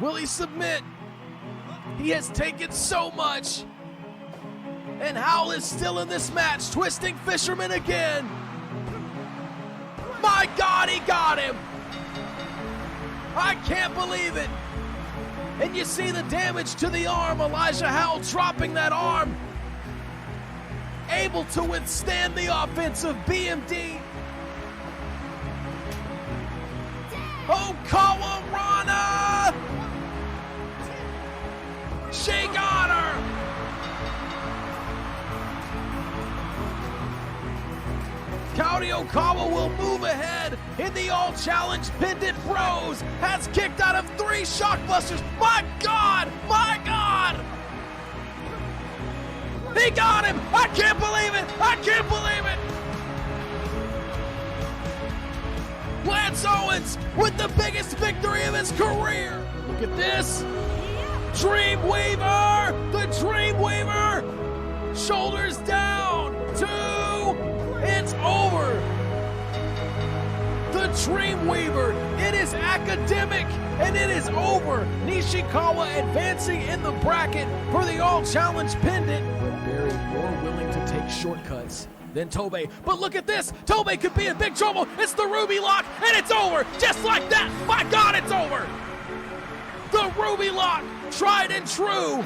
Will he submit? He has taken so much. And Howell is still in this match, twisting Fisherman again. My God, he got him. I can't believe it. And you see the damage to the arm. Elijah Howell dropping that arm. Able to withstand the offense of BMD. Oh, Kawarana! She got her! Kaori Okawa will move ahead in the All Challenge Pendant Bros. Has kicked out of 3 shockbusters. My God! My God! He got him! I can't believe it! I can't believe it! Lance Owens with the biggest victory of his career. Look at this. Dreamweaver! The Dreamweaver! Shoulders down. 2. It's over. The Dreamweaver. It is academic and it is over. Nishikawa advancing in the bracket for the All Challenge Pendant. Very more willing to take shortcuts than Tobey. But look at this. Tobey could be in big trouble. It's the Ruby Lock and it's over. Just like that. My God, it's over. The Ruby Lock, tried and true.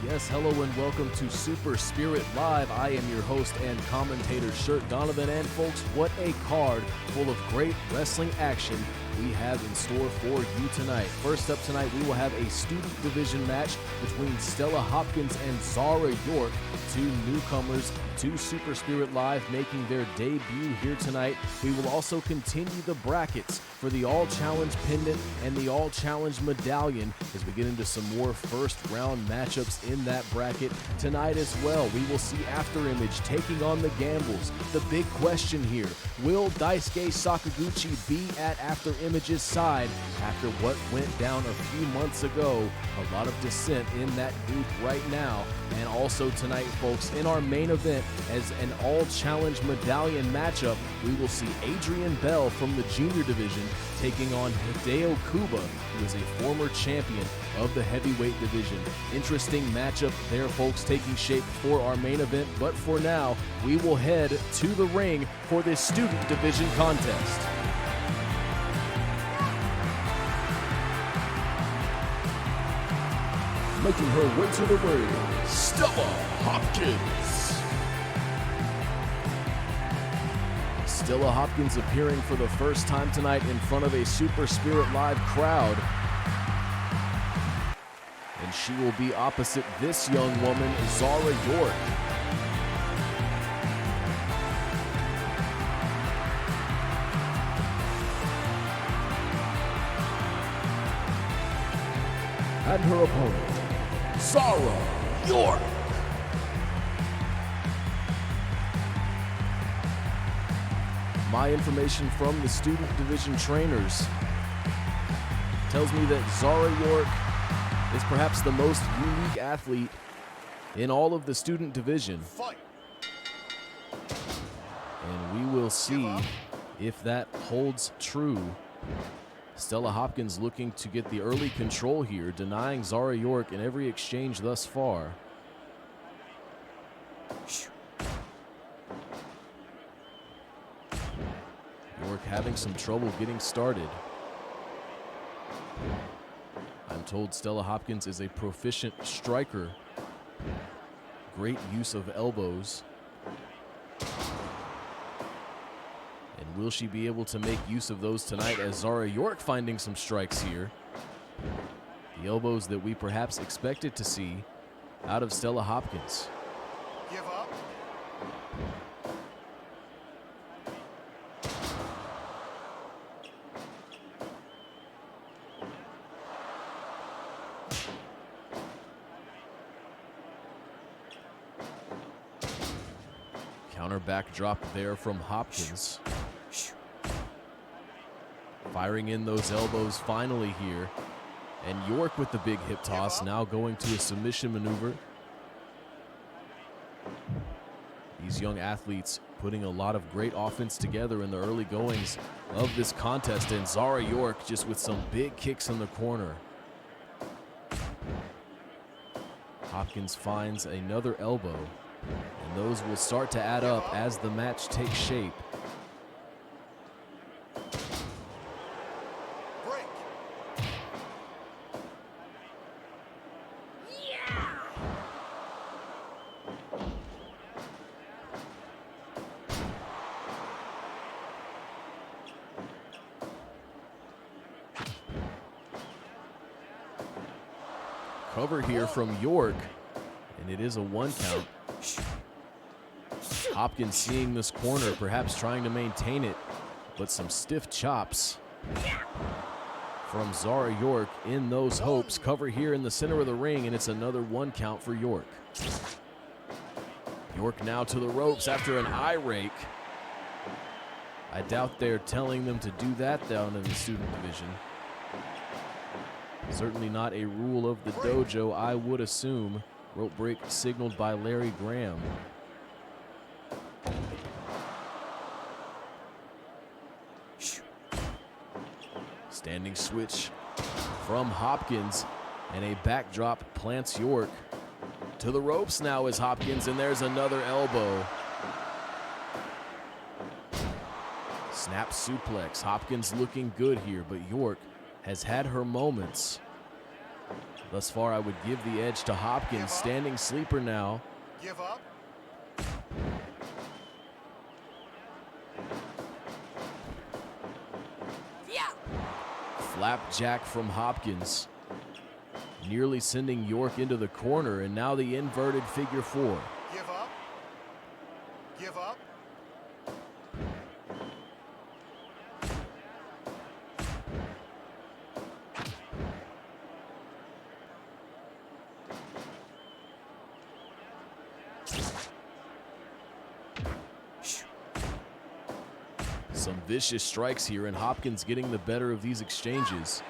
Yes, hello and welcome to Super Spirit Live. I am your host and commentator, Shirt Donovan, and folks, what a card full of great wrestling action we have in store for you tonight. First up tonight, we will have a student division match between Stella Hopkins and Zara York, 2 newcomers to Super Spirit Live making their debut here tonight. We will also continue the brackets for the All Challenge Pendant and the All Challenge Medallion as we get into some more first round matchups in that bracket tonight as well. We will see Afterimage taking on the Gambles. The big question here, will Daisuke Sakaguchi be at Afterimage's side after what went down a few months ago? A lot of dissent in that group right now. And also tonight, folks, in our main event as an All Challenge Medallion matchup, we will see Adrian Bell from the junior division taking on Hideo Kuba, who is a former champion of the heavyweight division. Interesting matchup there, folks, taking shape for our main event. But for now, we will head to the ring for this student division contest. Making her way to the ring, Stella Hopkins. Stella Hopkins appearing for the first time tonight in front of a Super Spirit Live crowd. And she will be opposite this young woman, Zara York. And her opponent, Zara York. My information from the student division trainers tells me that Zara York is perhaps the most unique athlete in all of the student division. And we will see if that holds true. Stella Hopkins looking to get the early control here, denying Zara York in every exchange thus far. York having some trouble getting started. I'm told Stella Hopkins is a proficient striker. Great use of elbows. And will she be able to make use of those tonight as Zara York finding some strikes here? The elbows that we perhaps expected to see out of Stella Hopkins. Give up. Counter backdrop there from Hopkins. Firing in those elbows finally here. And York with the big hip toss, now going to a submission maneuver. These young athletes putting a lot of great offense together in the early goings of this contest. And ZARA York just with some big kicks in the corner. Hopkins finds another elbow. And those will start to add up as the match takes shape. Cover here from York, and it is a 1 count. Hopkins seeing this corner, perhaps trying to maintain it, but some stiff chops from ZARA York in those hopes. Cover here in the center of the ring, and it's another 1 count for York. York now to the ropes after an eye rake. I doubt they're telling them to do that down in the student division. Certainly not a rule of the dojo, I would assume. Rope break signaled by Larry Graham. Standing switch from Hopkins, and a backdrop plants York. To the ropes now is Hopkins, and there's another elbow. Snap suplex. Hopkins looking good here, but York has had her moments. Thus far, I would give the edge to Hopkins. Standing sleeper now. Give up. Flapjack from Hopkins. Nearly sending York into the corner, and now the inverted figure 4. Give up. Give up. Some vicious strikes here, and Hopkins getting the better of these exchanges.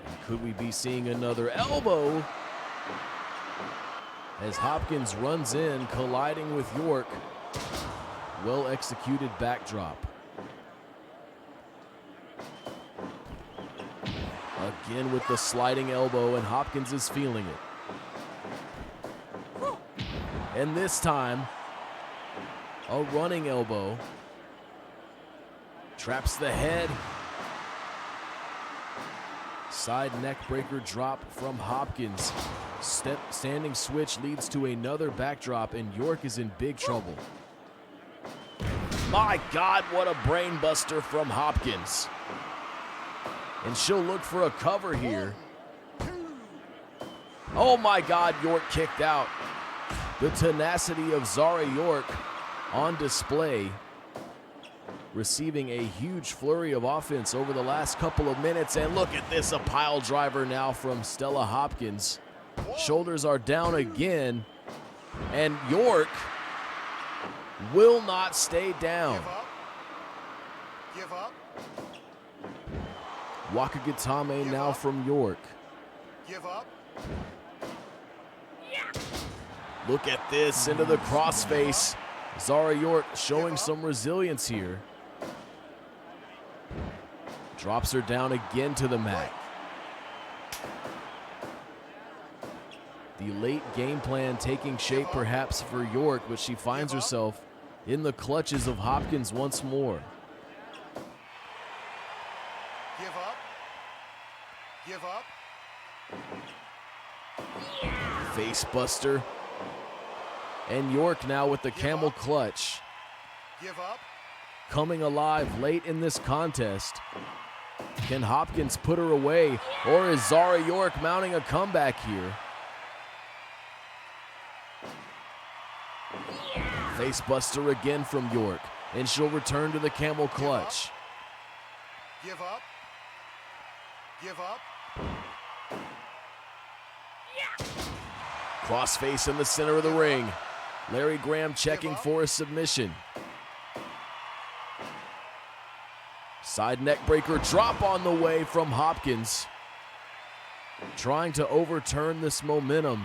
And could we be seeing another elbow? As Hopkins runs in, colliding with York. Well executed backdrop. Again with the sliding elbow, and Hopkins is feeling it. And this time, a running elbow. Traps the head. Side neck breaker drop from Hopkins. Standing switch leads to another backdrop, and York is in big trouble. My God, what a brain buster from Hopkins. And she'll look for a cover here. Oh my God, York kicked out. The tenacity of ZARA York on display, receiving a huge flurry of offense over the last couple of minutes. And look at this, a pile driver now from STELLA Hopkins. Shoulders are down again, and York will not stay down. Give up. Wakagatame now from York. Give up. Look at this, into the crossface. ZARA York showing some resilience here. Drops her down again to the mat. The late game plan taking shape perhaps for York, but she finds herself in the clutches of Hopkins once more. Give up. Give up. Face buster. And York now with the camel clutch. Give up. Coming alive late in this contest. Can Hopkins put her away, or is ZARA York mounting a comeback here? Face buster again from York, and she'll return to the camel clutch. Give up. Give up. Crossface in the center of the ring. Larry Graham checking for a submission. Side neck breaker drop on the way from Hopkins. Trying to overturn this momentum.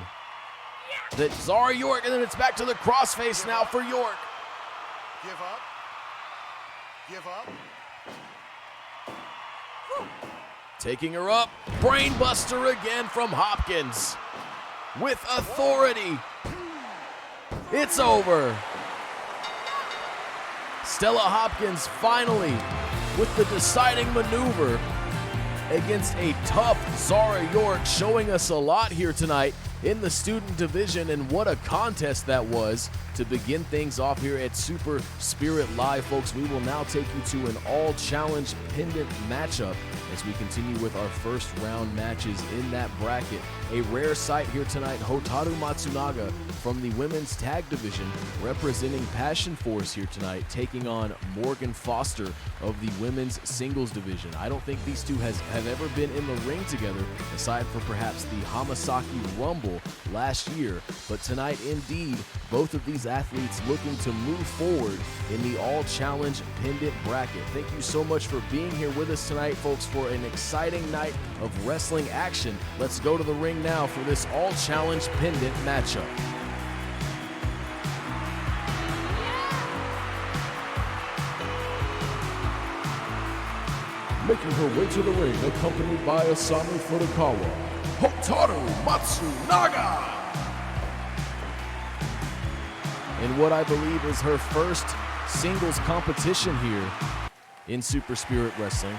That ZARA York, and then it's back to the crossface now for York. Give up. Give up. Taking her up. Brainbuster again from Hopkins. With authority. It's over. Stella Hopkins finally with the deciding maneuver against a tough ZARA York, showing us a lot here tonight in the student division, and what a contest that was to begin things off here at Super Spirit Live. Folks, we will now take you to an all-challenge pendant matchup as we continue with our first round matches in that bracket. A rare sight here tonight, HOTARU Matsunaga from the women's tag division representing Passion Force here tonight, taking on Morgan Foster of the women's singles division. I don't think these two have ever been in the ring together, aside from perhaps the Hamasaki Rumble last year. But tonight, indeed, both of these athletes looking to move forward in the all-challenge pendant bracket. Thank you so much for being here with us tonight, folks, for an exciting night of wrestling action. Let's go to the ring now for this all-challenge pendant matchup. Making her way to the ring, accompanied by Asami Furukawa, HOTARU Matsunaga! In what I believe is her first singles competition here in Super Spirit Wrestling.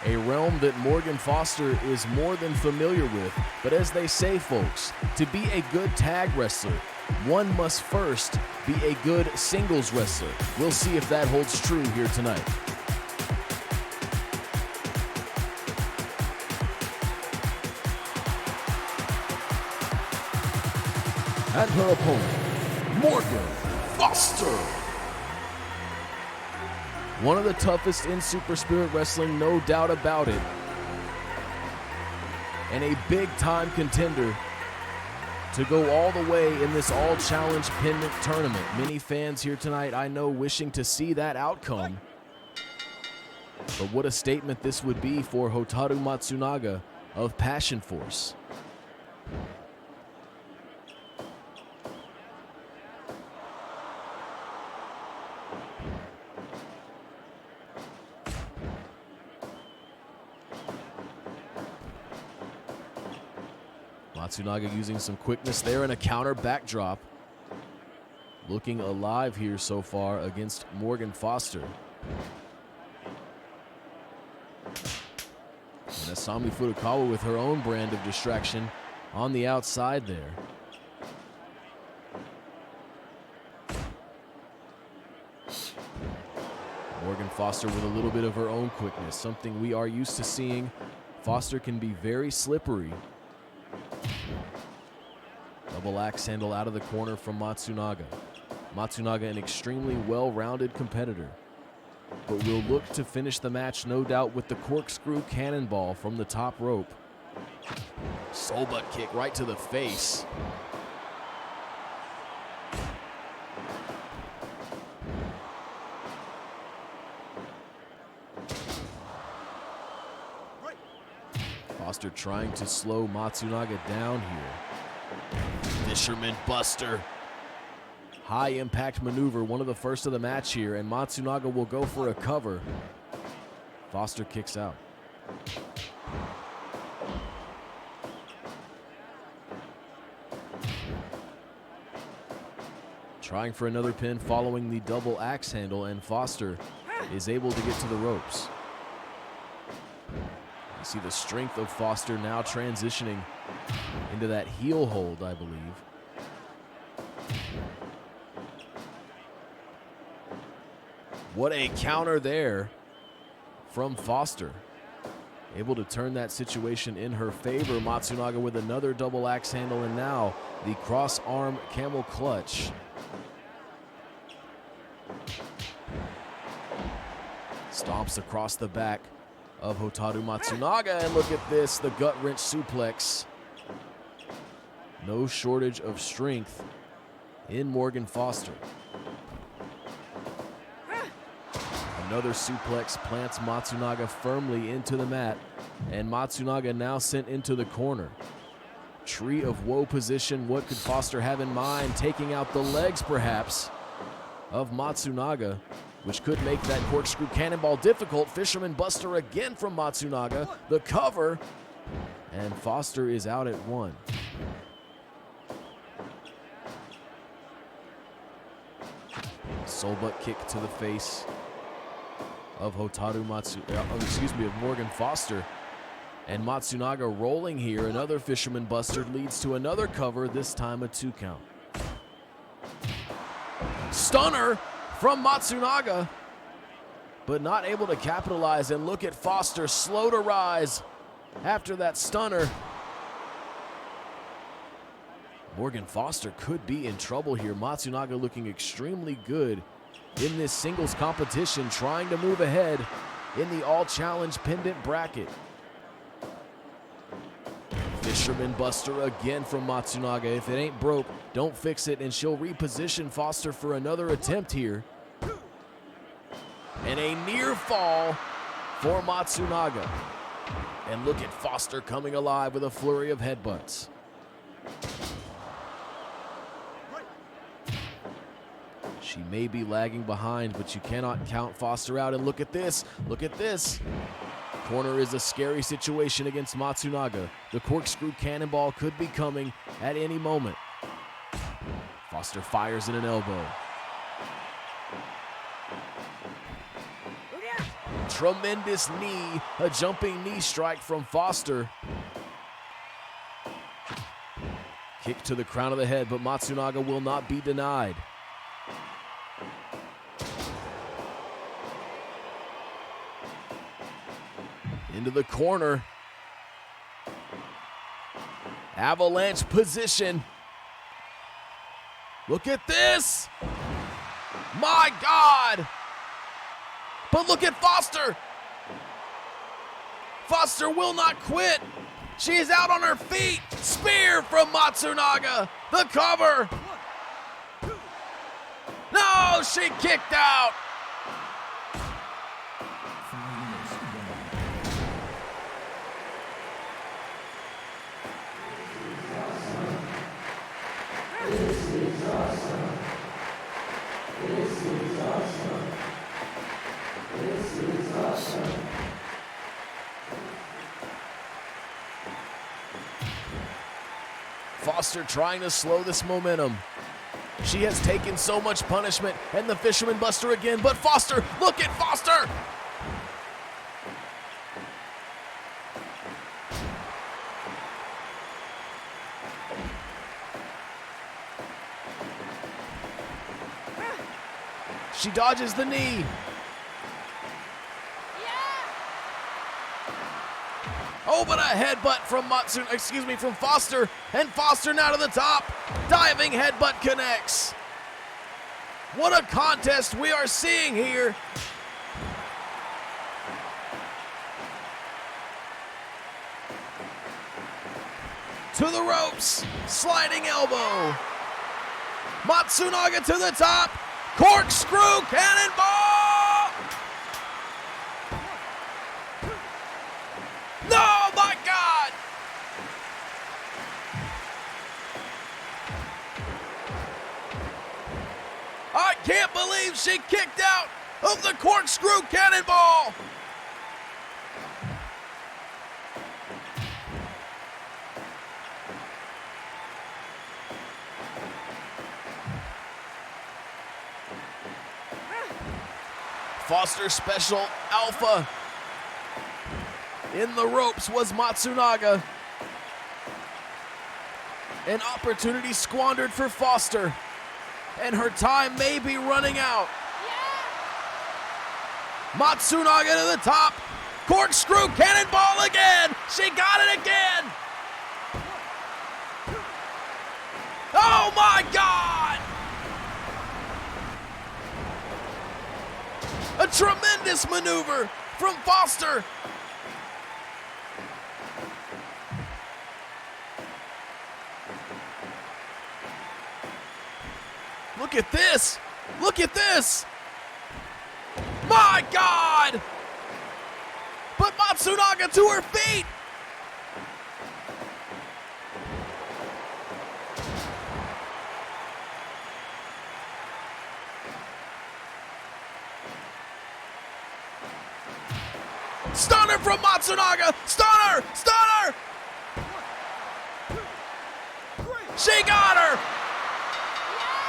A realm that Morgan Foster is more than familiar with. But as they say, folks, to be a good tag wrestler, one must first be a good singles wrestler. We'll see if that holds true here tonight. And her opponent, Morgan Foster. One of the toughest in Super Spirit Wrestling, no doubt about it. And a big-time contender to go all the way in this all-challenge pendant tournament. Many fans here tonight, I know, wishing to see that outcome. But what a statement this would be for HOTARU Matsunaga of Passion Force. Matsunaga using some quickness there and a counter backdrop. Looking alive here so far against Morgan Foster. And Asami Furukawa with her own brand of distraction on the outside there. Morgan Foster with a little bit of her own quickness, something we are used to seeing. Foster can be very slippery. Double axe handle out of the corner from Matsunaga. Matsunaga, an extremely well-rounded competitor, but will look to finish the match, no doubt, with the corkscrew cannonball from the top rope. Soul butt kick right to the face. Foster trying to slow Matsunaga down here. Fisherman Buster. High impact maneuver, one of the first of the match here, and Matsunaga will go for a cover. Foster kicks out. Trying for another pin following the double axe handle, and Foster is able to get to the ropes. You see the strength of Foster now transitioning into that heel hold, I believe. What a counter there from Foster. Able to turn that situation in her favor. Matsunaga with another double axe handle, and now the cross arm camel clutch. Stomps across the back of Hotaru Matsunaga, and look at this, the gut wrench suplex. No shortage of strength in Morgan Foster. Another suplex plants Matsunaga firmly into the mat, and Matsunaga now sent into the corner. Tree of woe position, what could Foster have in mind? Taking out the legs, perhaps, of Matsunaga, which could make that corkscrew cannonball difficult. Fisherman Buster again from Matsunaga, the cover, and Foster is out at 1. Soul butt kick to the face of of Morgan Foster. And Matsunaga rolling here. Another Fisherman Buster leads to another cover, this time a 2 count. Stunner from Matsunaga, but not able to capitalize. And look at Foster, slow to rise after that stunner. Morgan Foster could be in trouble here. Matsunaga looking extremely good in this singles competition, trying to move ahead in the all-challenge pendant bracket. Fisherman Buster again from Matsunaga. If it ain't broke, don't fix it, and she'll reposition Foster for another attempt here. And a near fall for Matsunaga. And look at Foster coming alive with a flurry of headbutts. She may be lagging behind, but you cannot count Foster out. And look at this, look at this. Corner is a scary situation against Matsunaga. The corkscrew cannonball could be coming at any moment. Foster fires in an elbow. Tremendous knee, a jumping knee strike from Foster. Kick to the crown of the head, but Matsunaga will not be denied. Into the corner. Avalanche position. Look at this. My God. But look at Foster. Foster will not quit. She is out on her feet. Spear from Matsunaga. The cover. No, she kicked out. Foster trying to slow this momentum. She has taken so much punishment, and the Fisherman Buster again, but Foster, look at Foster! She dodges the knee. Oh, but a headbutt from from Foster, and Foster now to the top. Diving headbutt connects. What a contest we are seeing here. To the ropes, sliding elbow. Matsunaga to the top, corkscrew cannonball. No, my God! I can't believe she kicked out of the corkscrew cannonball! Foster special alpha. In the ropes was Matsunaga. An opportunity squandered for Foster, and her time may be running out. Matsunaga to the top, corkscrew cannonball again. She got it again. Oh my God! A tremendous this maneuver from Foster. Look at this! Look at this! My God! But Matsunaga to her feet! Stunner from Matsunaga! Stunner! Stunner! She got her!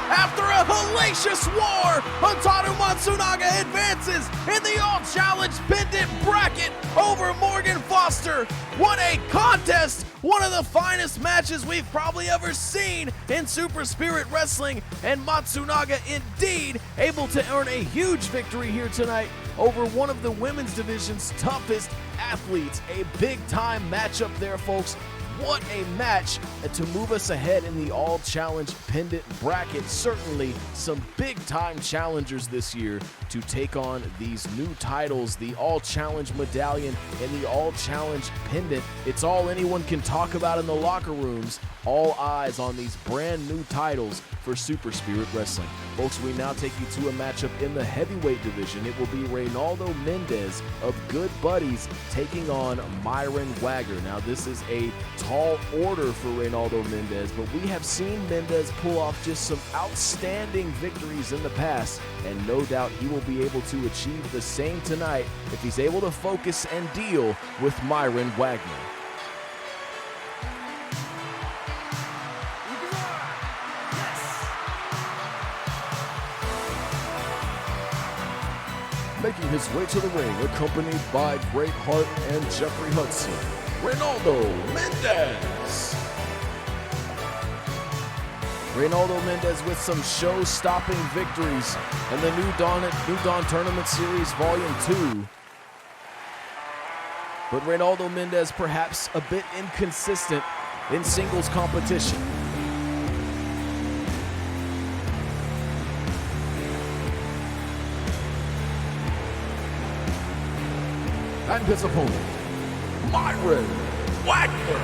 After a hellacious war, HOTARU Matsunaga advances in the All-Challenge Pendant Bracket over Morgan Foster. What a contest! One of the finest matches we've probably ever seen in Super Spirit Wrestling, and Matsunaga indeed able to earn a huge victory here tonight over one of the women's division's toughest athletes. A big-time matchup there, folks. What a match to move us ahead in the All-Challenge Pendant Bracket. Certainly some big-time challengers this year to take on these new titles, the All-Challenge Medallion and the All-Challenge Pendant. It's all anyone can talk about in the locker rooms. All eyes on these brand new titles for Super Spirit Wrestling. Folks, we now take you to a matchup in the heavyweight division. It will be Reynaldo Mendez of Good Buddies taking on Myron Wagner. Now, this is a tall order for Reynaldo Mendez, but we have seen Mendez pull off just some outstanding victories in the past, and no doubt he will be able to achieve the same tonight if he's able to focus and deal with Myron Wagner. Making his way to the ring, accompanied by Great Hart and Jeffrey Hudson, Reynaldo Mendez. Reynaldo Mendez with some show-stopping victories in the New Dawn Tournament Series Volume 2. But Reynaldo Mendez perhaps a bit inconsistent in singles competition. And his opponent, Myron Wagner.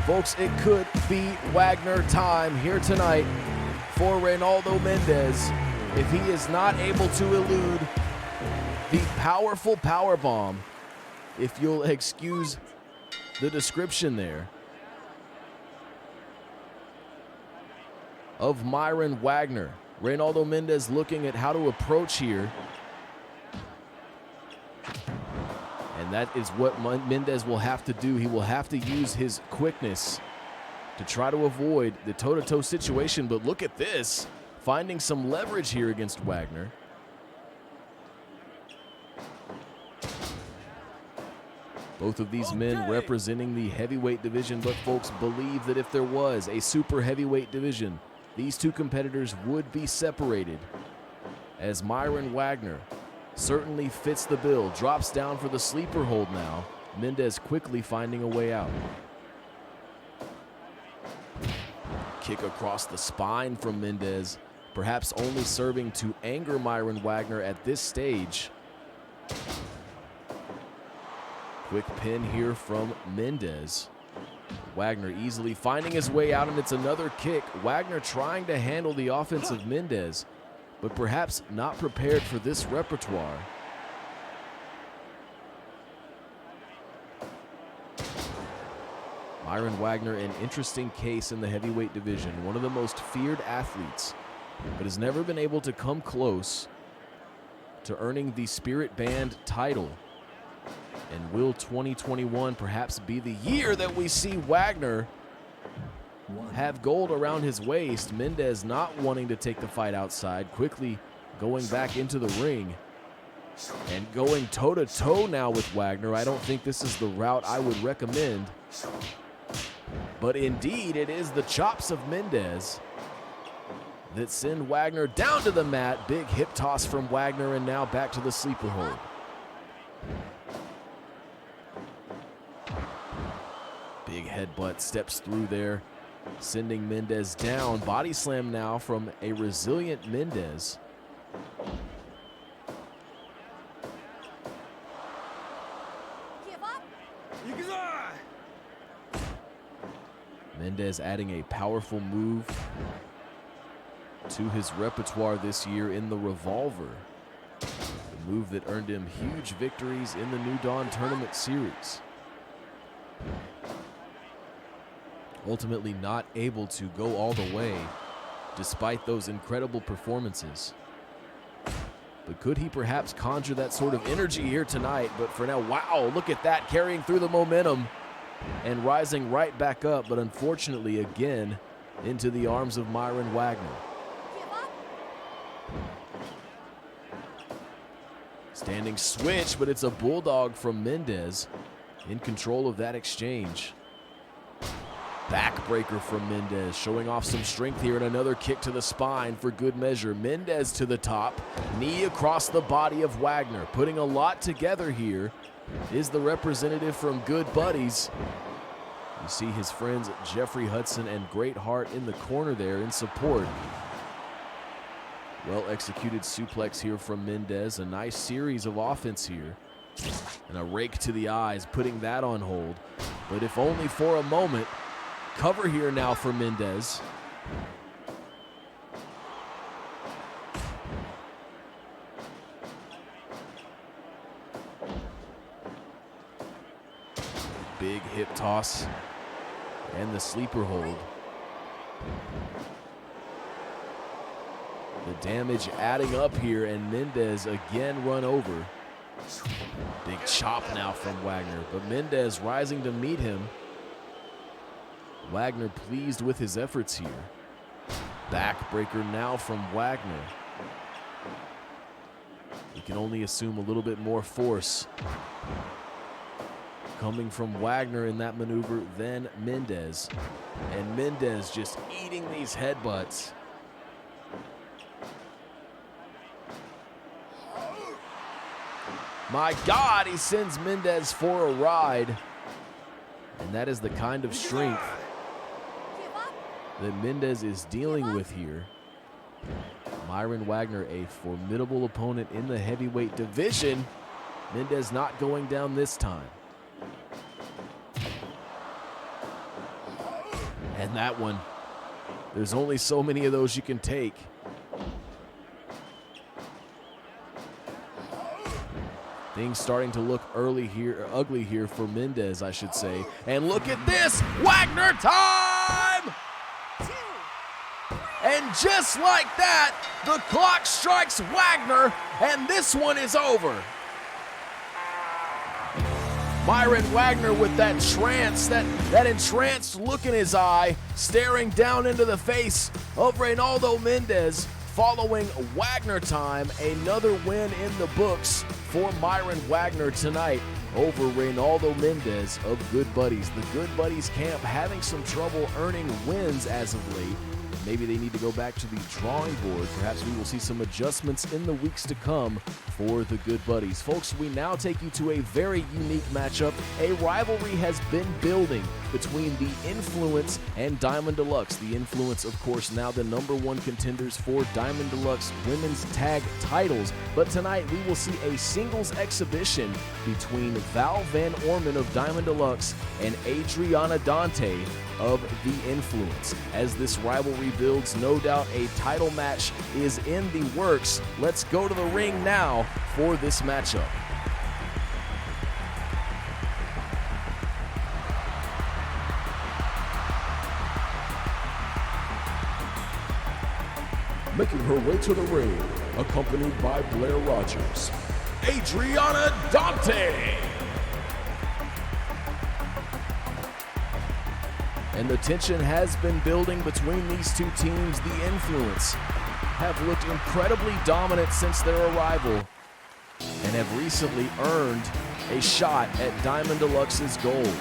Folks, it could be Wagner time here tonight for Reynaldo Mendez if he is not able to elude the powerful powerbomb, if you'll excuse the description there, of Myron Wagner. Reynaldo Mendez looking at how to approach here. And that is what Mendez will have to do. He will have to use his quickness to try to avoid the toe-to-toe situation. But look at this, finding some leverage here against Wagner. Both of these men representing the heavyweight division, but folks, believe that if there was a super heavyweight division, these two competitors would be separated, as Myron Wagner certainly fits the bill. Drops down for the sleeper hold now. Mendez quickly finding a way out. Kick across the spine from Mendez, perhaps only serving to anger Myron Wagner at this stage. Quick pin here from Mendez. Wagner easily finding his way out, and it's another kick. Wagner trying to handle the offense of Mendez, but perhaps not prepared for this repertoire. Myron Wagner, an interesting case in the heavyweight division, one of the most feared athletes, but has never been able to come close to earning the Spirit Band title. And will 2021 perhaps be the year that we see Wagner have gold around his waist? Mendez not wanting to take the fight outside, quickly going back into the ring and going toe-to-toe now with Wagner. I don't think this is the route I would recommend, but indeed it is the chops of Mendez that send Wagner down to the mat. Big hip toss from Wagner, and now back to the sleeper hold. Big headbutt steps through there sending Mendez down. Body slam now from a resilient Mendez. Mendez adding a powerful move to his repertoire this year in the revolver. The move that earned him huge victories in the New Dawn Tournament Series. Ultimately not able to go all the way despite those incredible performances. But could he perhaps conjure that sort of energy here tonight? But for now, wow, look at that, carrying through the momentum and rising right back up, but unfortunately again into the arms of Myron Wagner. Standing switch, but it's a bulldog from Mendez in control of that exchange. Backbreaker from Mendez, showing off some strength here, and another kick to the spine for good measure. Mendez to the top, knee across the body of Wagner. Putting a lot together here is the representative from Good Buddies. You see his friends Jeffrey Hudson and Great Heart in the corner there in support. Well executed suplex here from Mendez. A nice series of offense here. And a rake to the eyes, putting that on hold. But if only for a moment. Cover here now for Mendez. Big hip toss and the sleeper hold. The damage adding up here, and Mendez again run over. Big chop now from Wagner, but Mendez rising to meet him. Wagner pleased with his efforts here. Backbreaker now from Wagner. You can only assume a little bit more force coming from Wagner in that maneuver than Mendez. And Mendez just eating these headbutts. My God, he sends Mendez for a ride. And that is the kind of strength that Mendez is dealing with here. Myron Wagner, a formidable opponent in the heavyweight division. Mendez not going down this time. And that one, there's only so many of those you can take. Things starting to look ugly here for Mendez, I should say. And look at this, Wagner time! And just like that, the clock strikes Wagner, and this one is over. Myron Wagner with that trance, that entranced look in his eye, staring down into the face of Reynaldo Mendez. Following Wagner time, another win in the books for Myron Wagner tonight over Reynaldo Mendez of Good Buddies. The Good Buddies camp having some trouble earning wins as of late. Maybe they need to go back to the drawing board. Perhaps we will see some adjustments in the weeks to come for the Good Buddies. Folks, we now take you to a very unique matchup. A rivalry has been building between the Influence and Diamond Deluxe. The Influence, of course, now the #1 contenders for Diamond Deluxe women's tag titles. But tonight we will see a singles exhibition between Val Van Orman of Diamond Deluxe and Adriana Dante of the Influence. As this rivalry builds, no doubt a title match is in the works. Let's go to the ring now for this matchup. Making her way to the ring, accompanied by Blair Rogers, Adriana Dante. And the tension has been building between these two teams. The Influence have looked incredibly dominant since their arrival and have recently earned a shot at Diamond Deluxe's gold.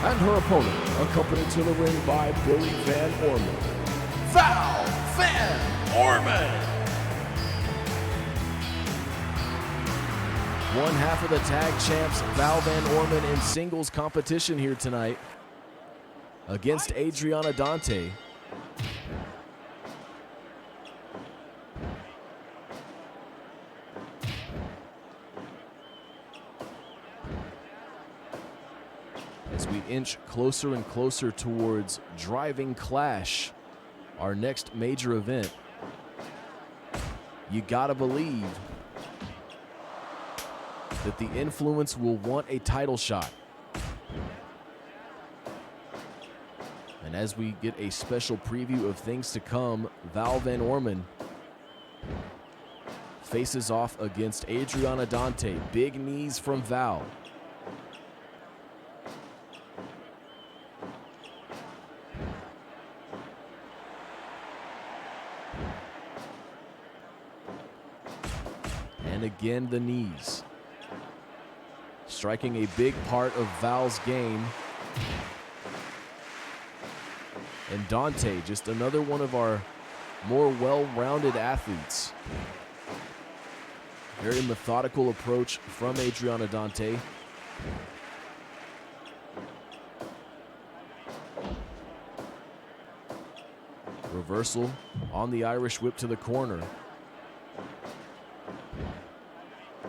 And her opponent, accompanied to the ring by Billy Van Orman, Val Van Orman. One half of the tag champs, Val Van Orman, in singles competition here tonight against Adriana Dante. As we inch closer and closer towards Driving Clash, our next major event, you gotta believe that the Influence will want a title shot. And as we get a special preview of things to come, Val Van Orman faces off against Adriana Dante. Big knees from Val. And again, the knees. Striking a big part of Val's game. And Dante, just another one of our more well-rounded athletes. Very methodical approach from Adriana Dante. Reversal on the Irish whip to the corner.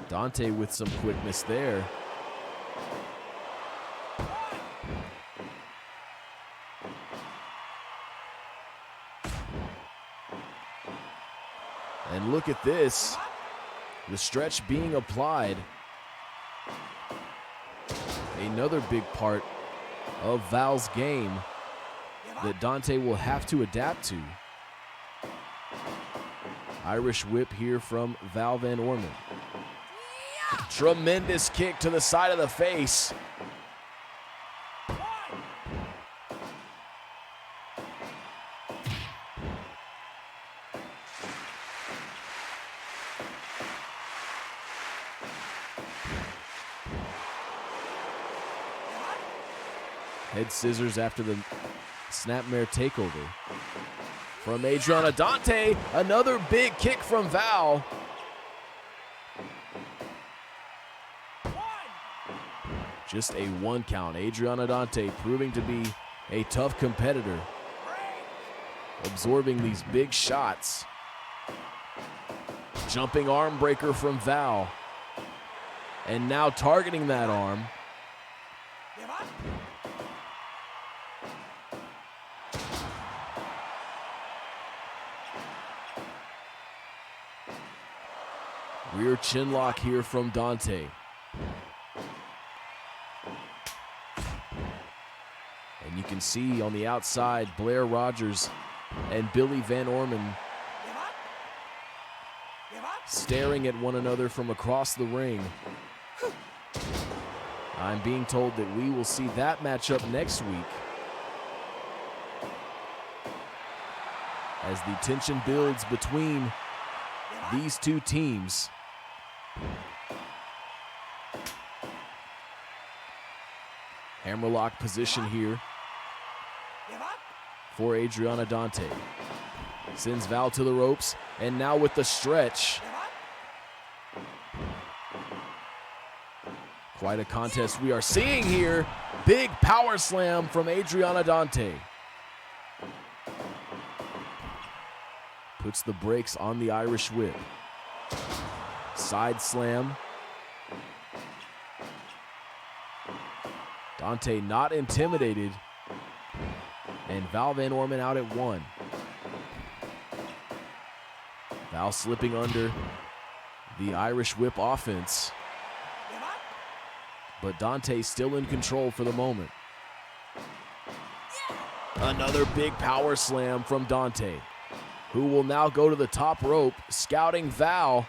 Dante with some quickness there. And look at this, the stretch being applied. Another big part of Val's game that Dante will have to adapt to. Irish whip here from Val Van Orman. Tremendous kick to the side of the face. Head scissors after the snapmare takeover. From Adriana Dante, another big kick from Val. Just a one count. Adriana Dante proving to be a tough competitor. Absorbing these big shots. Jumping arm breaker from Val. And now targeting that arm. Rear chin lock here from Dante. And you can see on the outside, Blair Rogers and Billy Van Orman staring at one another from across the ring. I'm being told that we will see that matchup next week as the tension builds between these two teams. Hammerlock position here for Adriana Dante. Sends Val to the ropes, and now with the stretch. Quite a contest we are seeing here. Big power slam from Adriana Dante. Puts the brakes on the Irish whip. Side slam. Dante not intimidated. And Val Van Orman out at one. Val slipping under the Irish whip offense. But Dante still in control for the moment. Another big power slam from Dante, who will now go to the top rope, scouting Val.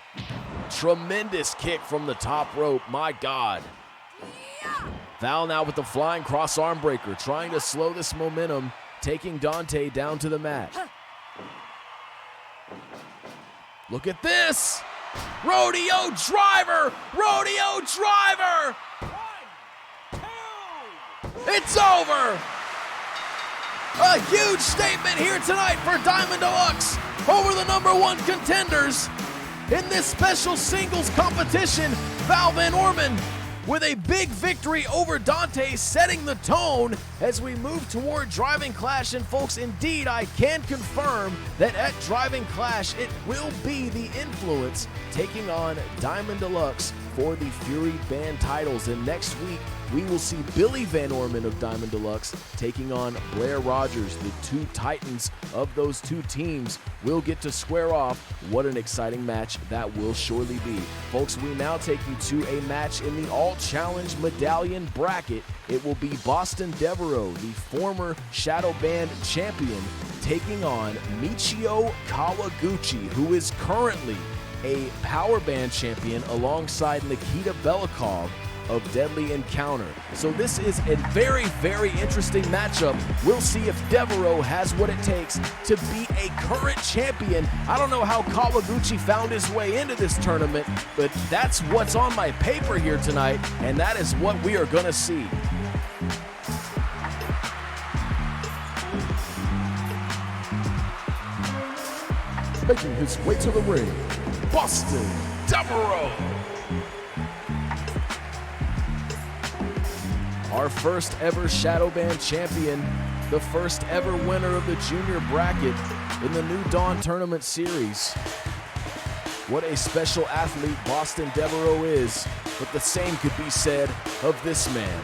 Tremendous kick from the top rope, my God. Val now with the flying cross arm breaker, trying to slow this momentum, taking Dante down to the mat. Look at this! Rodeo driver! Rodeo driver! It's over! A huge statement here tonight for Diamond Deluxe over the #1 contenders. in this special singles competition. Val Van Orman with a big victory over Dante, setting the tone as we move toward Driving Clash. And folks, indeed, I can confirm that at Driving Clash, it will be the Influence taking on Diamond Deluxe for the Fury Band titles. And next week, we will see Billy Van Orman of Diamond Deluxe taking on Blair Rogers. The two titans of those two teams will get to square off. What an exciting match that will surely be. Folks, we now take you to a match in the All Challenge Medallion bracket. It will be Boston Devereaux, the former Shadow Band champion, taking on Michio Kawaguchi, who is currently a Power Band champion alongside Nikita Belikov of Deadly Encounter. So this is a very, very interesting matchup. We'll see if Devereaux has what it takes to be a current champion. I don't know how Kawaguchi found his way into this tournament, but that's what's on my paper here tonight, and that is what we are gonna see. Making his way to the ring, Boston Devereaux. Our first ever Shadow Band champion, the first ever winner of the junior bracket in the New Dawn Tournament Series. What a special athlete Boston Devereaux is, but the same could be said of this man.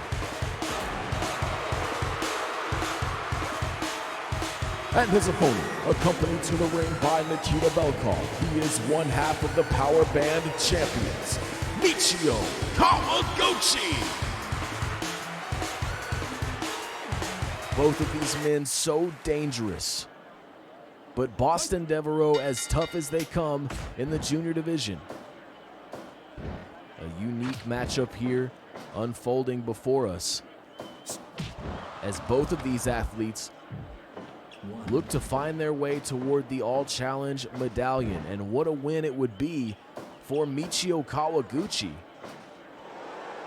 And his opponent, accompanied to the ring by Nikita Belikov, he is one half of the Power Band champions, Michio Kawaguchi. Both of these men so dangerous, but Boston Devereaux as tough as they come in the junior division. A unique matchup here unfolding before us as both of these athletes look to find their way toward the All Challenge Medallion. And what a win it would be for Michio Kawaguchi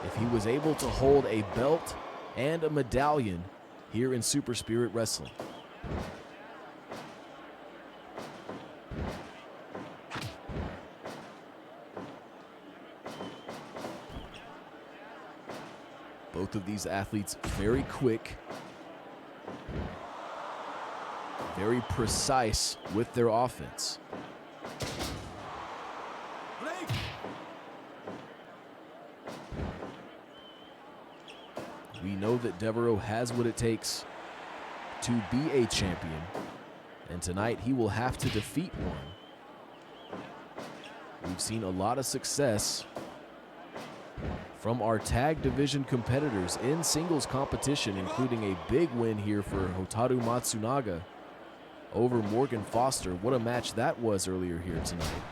if he was able to hold a belt and a medallion here in Super Spirit Wrestling. Both of these athletes very quick, very precise with their offense. We know that Devereaux has what it takes to be a champion, and tonight he will have to defeat one. We've seen a lot of success from our tag division competitors in singles competition, including a big win here for HOTARU Matsunaga over Morgan Foster. What a match that was earlier here tonight.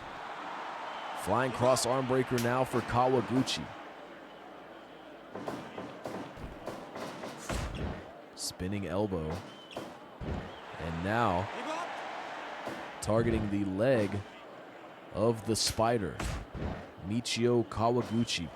Flying cross arm breaker now for Kawaguchi. Spinning elbow. And now targeting the leg of the Spider, Michio Kawaguchi.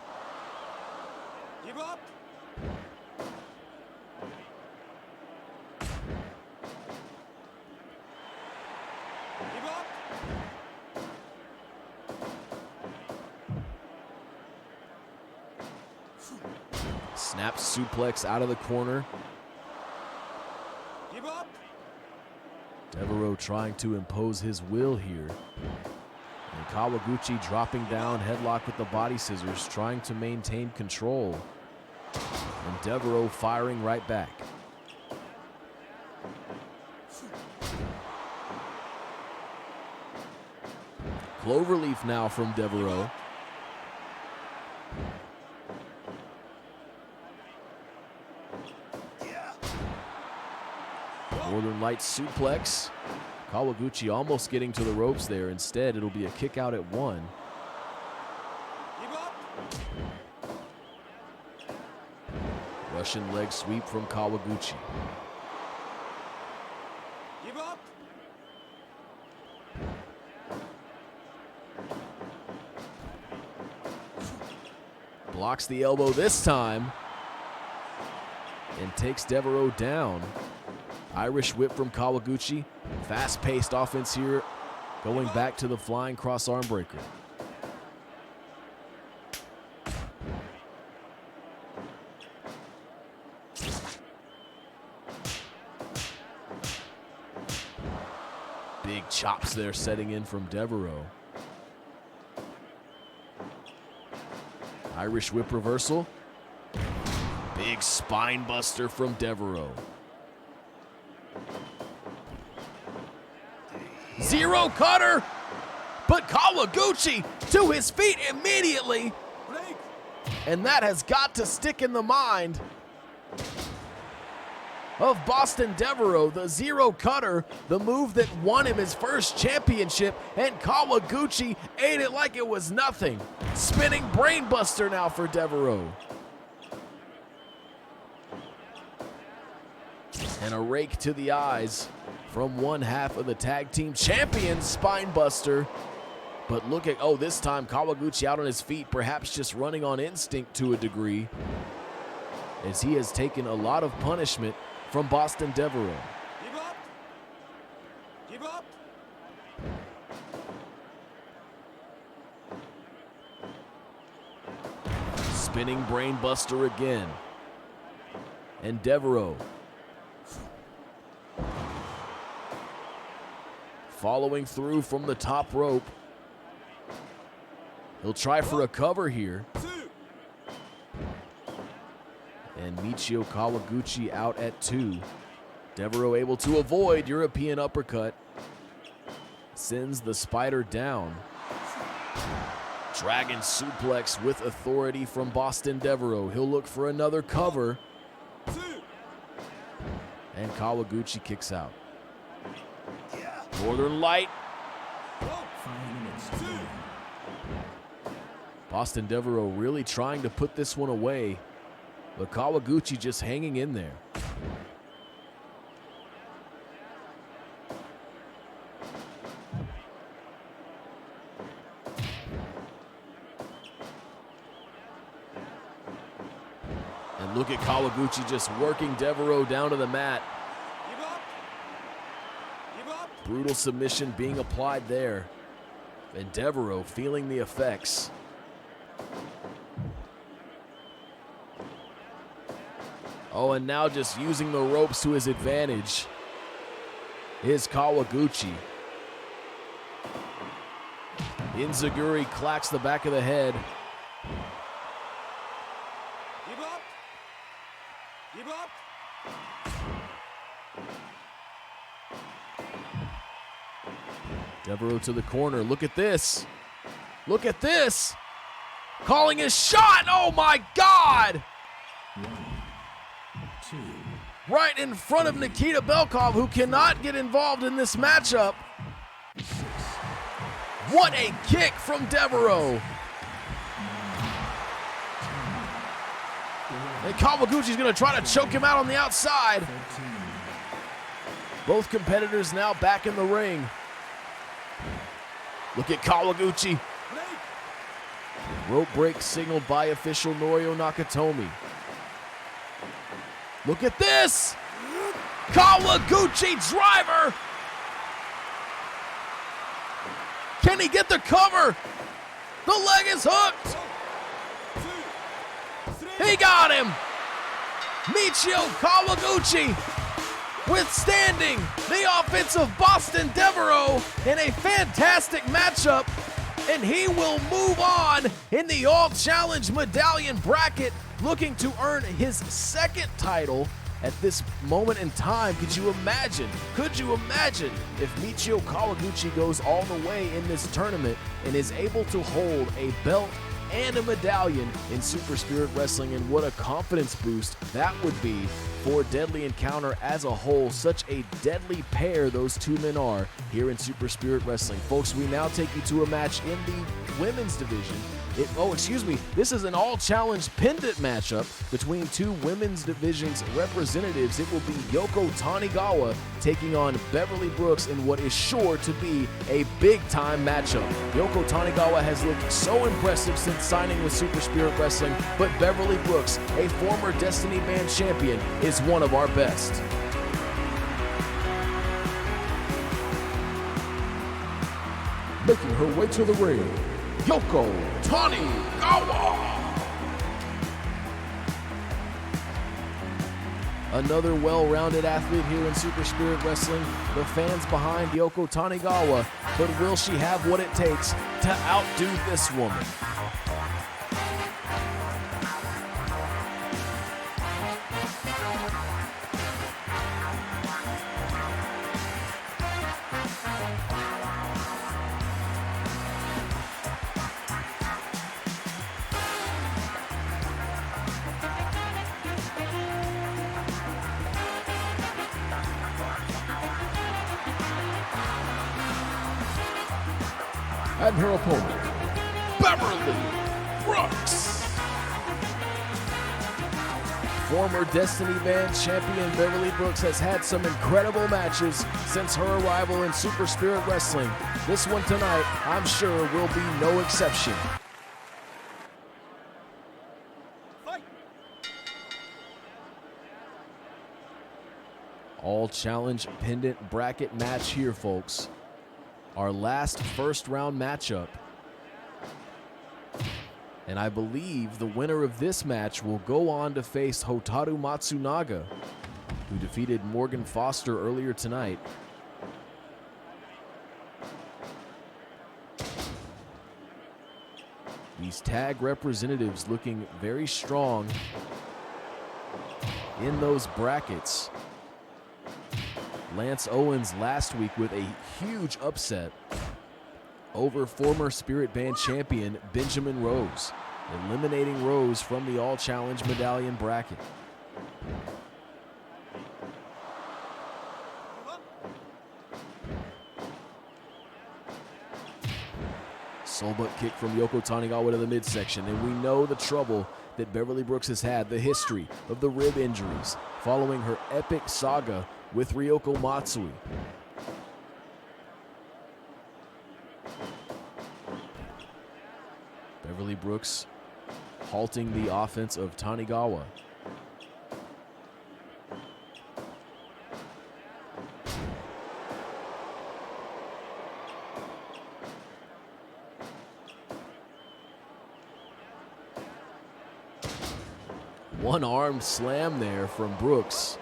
Snap suplex out of the corner. Devereaux trying to impose his will here. And Kawaguchi dropping down, headlock with the body scissors, trying to maintain control. And Devereaux firing right back. Cloverleaf now from Devereaux. Northern Lights suplex. Kawaguchi almost getting to the ropes there. Instead, it'll be a kick out at one. Russian leg sweep from Kawaguchi. Blocks the elbow this time and takes Devereaux down. Irish whip from Kawaguchi. Fast-paced offense here, going back to the flying cross arm breaker. Big chops there setting in from Devereaux. Irish whip reversal. Big spine buster from Devereaux. Zero cutter, but Kawaguchi to his feet immediately. And that has got to stick in the mind of Boston Devereaux, the zero cutter, the move that won him his first championship, and Kawaguchi ate it like it was nothing. Spinning brainbuster now for Devereaux. And a rake to the eyes from one half of the tag team champions, spinebuster. But look at, oh, this time Kawaguchi out on his feet, perhaps just running on instinct to a degree, as he has taken a lot of punishment from Boston Devereaux. Give up! Give up! Spinning brainbuster again. And Devereaux following through from the top rope. He'll try for a cover here. And Michio Kawaguchi out at 2. Devereaux able to avoid European uppercut. Sends the spider down. Dragon suplex with authority from Boston Devereaux. He'll look for another cover. And Kawaguchi kicks out. Northern Light. Boston Devereaux really trying to put this one away, but Kawaguchi just hanging in there. And look at Kawaguchi just working Devereaux down to the mat. Give up! Give up! Brutal submission being applied there. And Devereaux feeling the effects. Oh, and now just using the ropes to his advantage is Kawaguchi. Inzaguri clacks the back of the head. Give up! Give up! Devereaux to the corner. Look at this. Look at this. Calling his shot. Oh my God. Right in front of Nikita Belkov, who cannot get involved in this matchup. What a kick from Devereaux. And Kawaguchi's going to try to choke him out on the outside. Both competitors now back in the ring. Look at Kawaguchi. Rope break signaled by official Norio Nakatomi. Look at this! Kawaguchi driver! Can he get the cover? The leg is hooked! He got him! Michio Kawaguchi withstanding the offensive Boston Devereaux in a fantastic matchup, and he will move on in the All Challenge medallion bracket, looking to earn his second title at this moment in time. Could you imagine if Michio Kawaguchi goes all the way in this tournament and is able to hold a belt and a medallion in Super Spirit Wrestling? And what a confidence boost that would be for Deadly Encounter as a whole. Such a deadly pair those two men are here in Super Spirit Wrestling. Folks, we now take you to a match in the women's division. This is an all-challenge pendant matchup between two women's divisions representatives. It will be Yoko Tanigawa taking on Beverly Brooks in what is sure to be a big-time matchup. Yoko Tanigawa has looked so impressive since signing with Super Spirit Wrestling, but Beverly Brooks, a former Destiny Band champion, is one of our best. Making her way to the ring, Yoko Tanigawa. Another well-rounded athlete here in Super Spirit Wrestling. The fans behind Yoko Tanigawa, but will she have what it takes to outdo this woman? And her opponent, Beverly Brooks. Former Destiny Band champion Beverly Brooks has had some incredible matches since her arrival in Super Spirit Wrestling. This one tonight, I'm sure, will be no exception. All challenge pendant bracket match here, folks. Our last first round matchup. And I believe the winner of this match will go on to face HOTARU Matsunaga, who defeated Morgan Foster earlier tonight. These tag representatives looking very strong in those brackets. Lance Owens last week with a huge upset over former Spirit Band champion Benjamin Rose, eliminating Rose from the All Challenge medallion bracket. Soul butt kick from Yoko Tanigawa to the midsection, and we know the trouble that Beverly Brooks has had, the history of the rib injuries following her epic saga with Ryoko Matsui. Beverly Brooks halting the offense of Tanigawa. One-armed slam there from Brooks.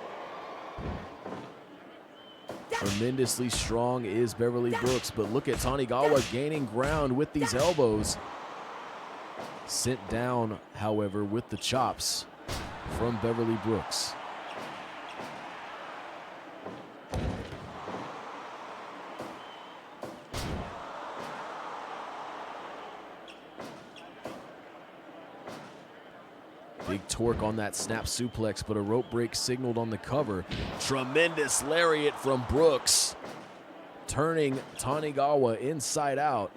Tremendously strong is Beverly Brooks, but look at Tanigawa gaining ground with these elbows. Sent down, however, with the chops from Beverly Brooks. Big torque on that snap suplex, but a rope break signaled on the cover. Tremendous lariat from Brooks, turning Tanigawa inside out.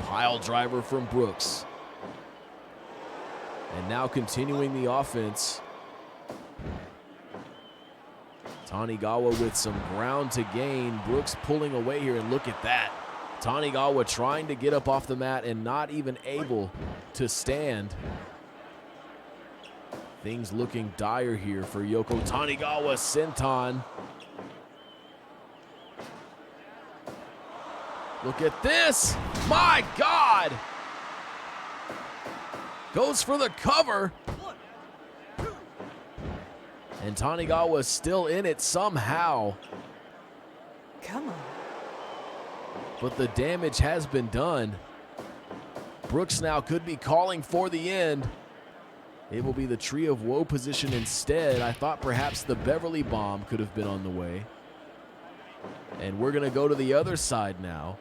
Pile driver from Brooks. And now continuing the offense. Tanigawa with some ground to gain. Brooks pulling away here, and look at that. Tanigawa trying to get up off the mat and not even able to stand. Things looking dire here for Yoko Tanigawa. Senton. Look at this. My God. Goes for the cover. And Tanigawa's still in it somehow. Come on. But the damage has been done. Brooks now could be calling for the end. It will be the Tree of Woe position instead. I thought perhaps the Beverly Bomb could have been on the way. And we're going to go to the other side now.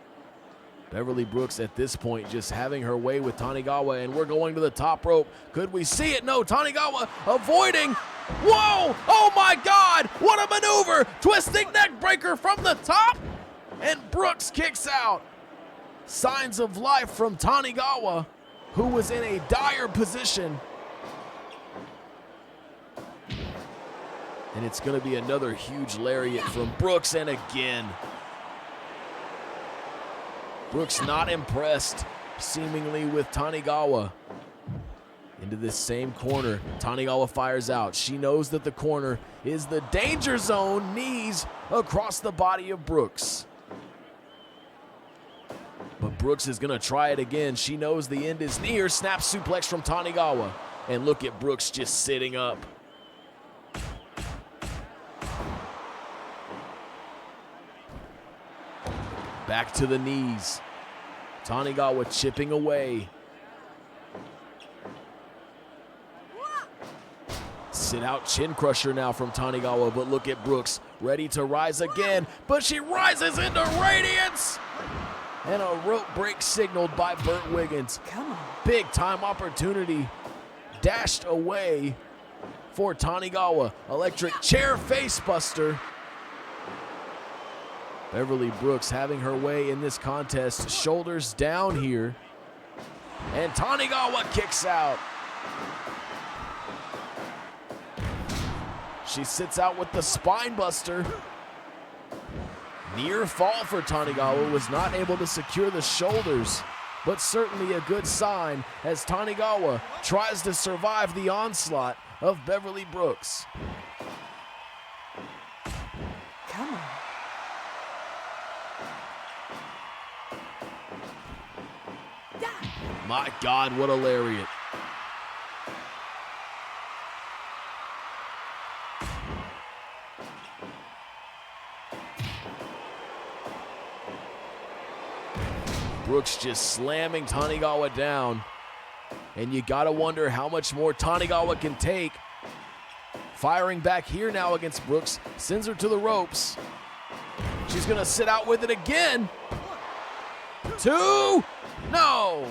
Beverly Brooks at this point just having her way with Tanigawa, and we're going to the top rope. Could we see it? No, Tanigawa avoiding. Whoa! Oh my God! What a maneuver! Twisting neck breaker from the top, and Brooks kicks out. Signs of life from Tanigawa, who was in a dire position. And it's going to be another huge lariat from Brooks, and again. Brooks not impressed, seemingly, with Tanigawa. Into this same corner, Tanigawa fires out. She knows that the corner is the danger zone. Knees across the body of Brooks. But Brooks is gonna try it again. She knows the end is near. Snap suplex from Tanigawa. And look at Brooks just sitting up. Back to the knees. Tanigawa chipping away. Sit out chin crusher now from Tanigawa, but look at Brooks ready to rise again, but she rises into radiance! And a rope break signaled by Burt Wiggins. Come on. Big time opportunity dashed away for Tanigawa. Electric chair face buster. Beverly Brooks having her way in this contest. Shoulders down here. And Tanigawa kicks out. She sits out with the spine buster. Near fall for Tanigawa, was not able to secure the shoulders, but certainly a good sign as Tanigawa tries to survive the onslaught of Beverly Brooks. Come on. My God, what a lariat. Brooks just slamming Tanigawa down. And you gotta wonder how much more Tanigawa can take. Firing back here now against Brooks, sends her to the ropes. She's gonna sit out with it again. 2, no!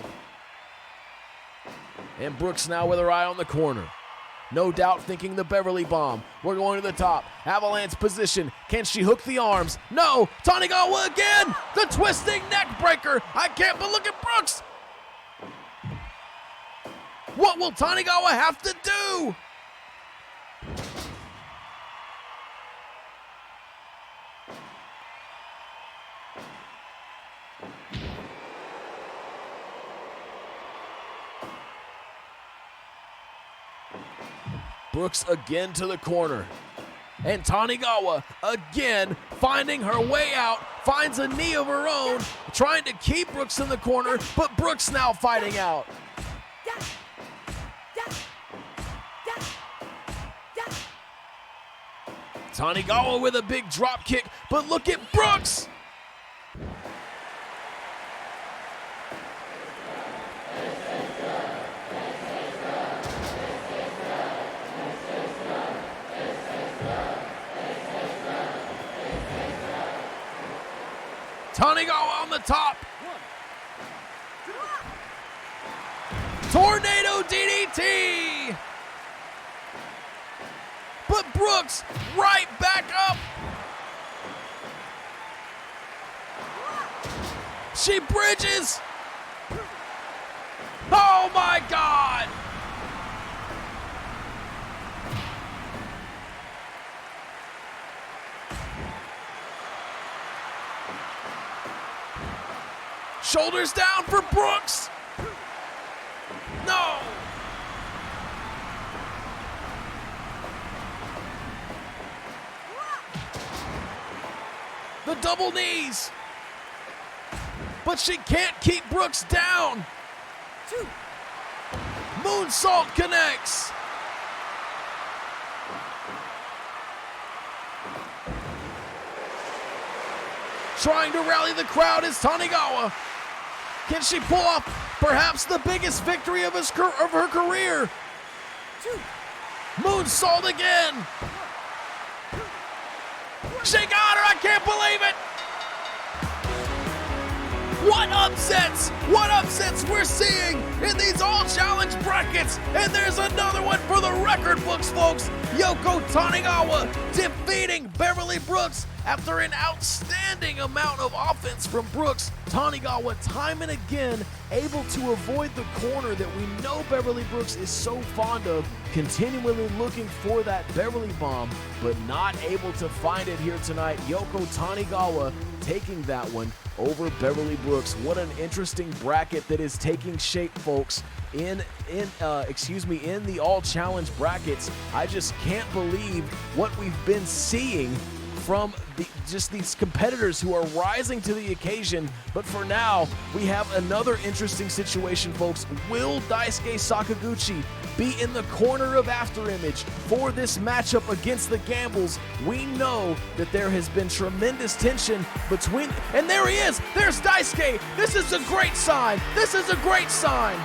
And Brooks now with her eye on the corner. No doubt thinking the Beverly bomb. We're going to the top. Avalanche position. Can she hook the arms? No! Tanigawa again! The twisting neck breaker! I can't, but look at Brooks! What will Tanigawa have to do? Brooks again to the corner. And Tanigawa again finding her way out, finds a knee of her own, trying to keep Brooks in the corner, but Brooks now fighting out. Tanigawa with a big drop kick, but look at Brooks! Tanigawa on the top. Tornado DDT. But Brooks right back up. She bridges. Oh my God. Shoulders down for Brooks. No. The double knees. But she can't keep Brooks down. 2. Moonsault connects. Trying to rally the crowd is Tanigawa. Can she pull off perhaps the biggest victory of her career? 2. Moonsault again. She got her, I can't believe it. What upsets we're seeing in these all-challenge brackets. And there's another one for the record books, folks. Yoko Tanigawa defeating Beverly Brooks after an outstanding amount of offense from Brooks. Tanigawa time and again able to avoid the corner that we know Beverly Brooks is so fond of, continually looking for that Beverly bomb, but not able to find it here tonight. Yoko Tanigawa taking that one over Beverly Brooks. What an interesting bracket that is taking shape, folks, in the all challenge brackets. I just can't believe what we've been seeing from just these competitors who are rising to the occasion. But for now, we have another interesting situation, folks. Will Daisuke Sakaguchi be in the corner of Afterimage for this matchup against the Gambles? We know that there has been tremendous tension between, and there he is, there's Daisuke. This is a great sign. This is a great sign.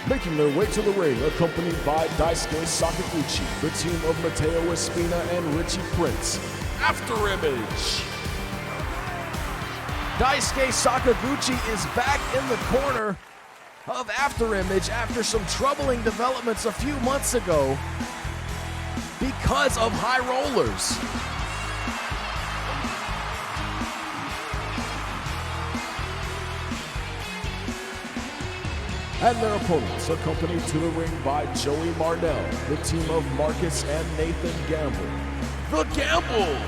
Making their way to the ring, accompanied by Daisuke Sakaguchi, the team of Matteo Espina and Richie Prince. Afterimage. Daisuke Sakaguchi is back in the corner of Afterimage after some troubling developments a few months ago because of high rollers. And their opponents, accompanied to the ring by Joey Marnell, the team of Marcus and Nathan Gamble. The Gambles!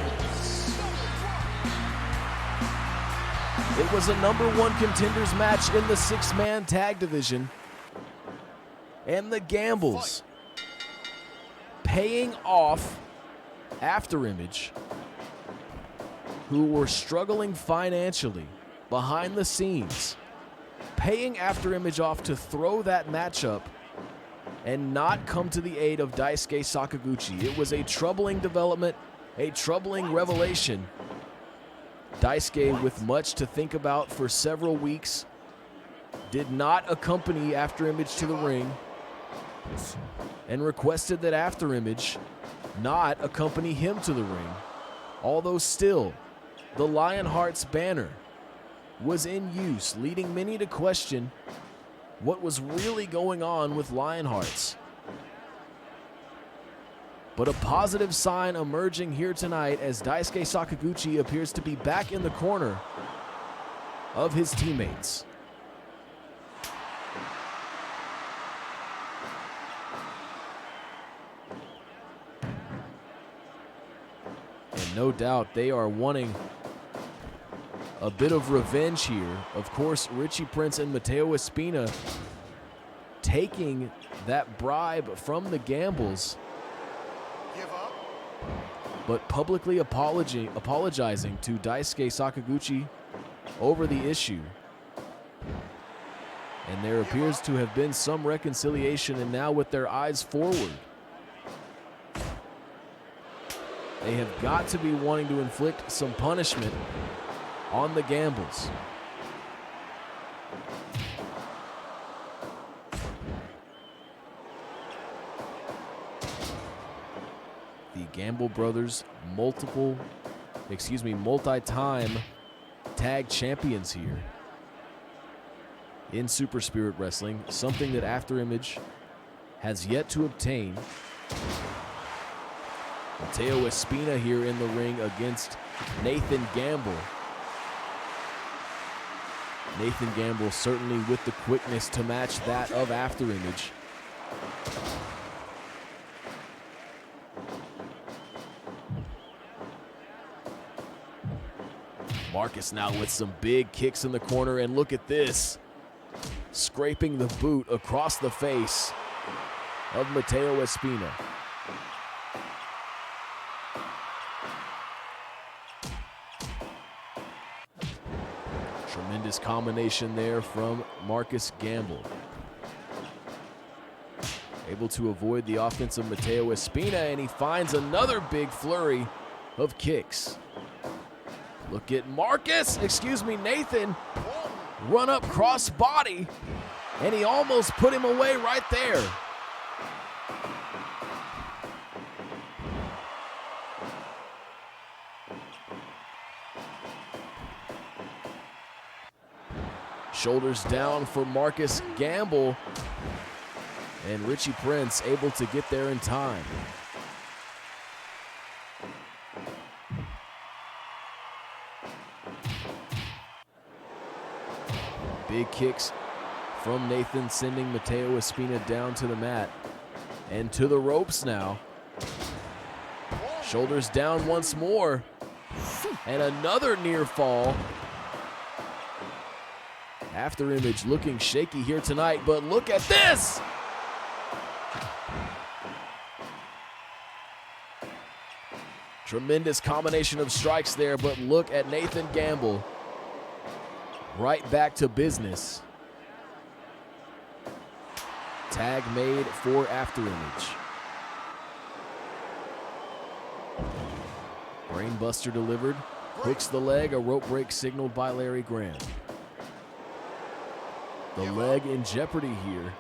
It was a #1 contenders match in the 6-man tag division. And the Gambles paying off Afterimage, who were struggling financially behind the scenes, paying Afterimage off to throw that matchup and not come to the aid of Daisuke Sakaguchi. It was a troubling development, a troubling revelation. Daisuke, with much to think about for several weeks, did not accompany Afterimage to the ring and requested that Afterimage not accompany him to the ring. Although still, the Lionheart's banner was in use, leading many to question what was really going on with Lionhearts. But a positive sign emerging here tonight as Daisuke Sakaguchi appears to be back in the corner of his teammates. And no doubt they are wanting a bit of revenge here. Of course, Richie Prince and Matteo Espina taking that bribe from the Gambles, Give up. but publicly apologizing to Daisuke Sakaguchi over the issue. And there appears to have been some reconciliation, and now with their eyes forward, they have got to be wanting to inflict some punishment on the Gambles. The Gamble brothers, multi-time tag champions here in Super Spirit Wrestling, something that Afterimage has yet to obtain. Matteo Espina here in the ring against Nathan Gamble. Nathan Gamble certainly with the quickness to match that of Afterimage. Marcus now with some big kicks in the corner, and look at this. Scraping the boot across the face of Matteo Espina. Tremendous combination there from Marcus Gamble. Able to avoid the offense of Matteo Espina, and he finds another big flurry of kicks. Look at Nathan, run up cross body, and he almost put him away right there. Shoulders down for Marcus Gamble, and Richie Prince able to get there in time. Big kicks from Nathan, sending Matteo Espina down to the mat and to the ropes now. Shoulders down once more, and another near fall. Afterimage looking shaky here tonight, but look at this! Tremendous combination of strikes there, but look at Nathan Gamble. Right back to business. Tag made for AFTERIMAGE. Brainbuster delivered. Hooks the leg, a rope break signaled by Larry Graham. The leg in jeopardy here.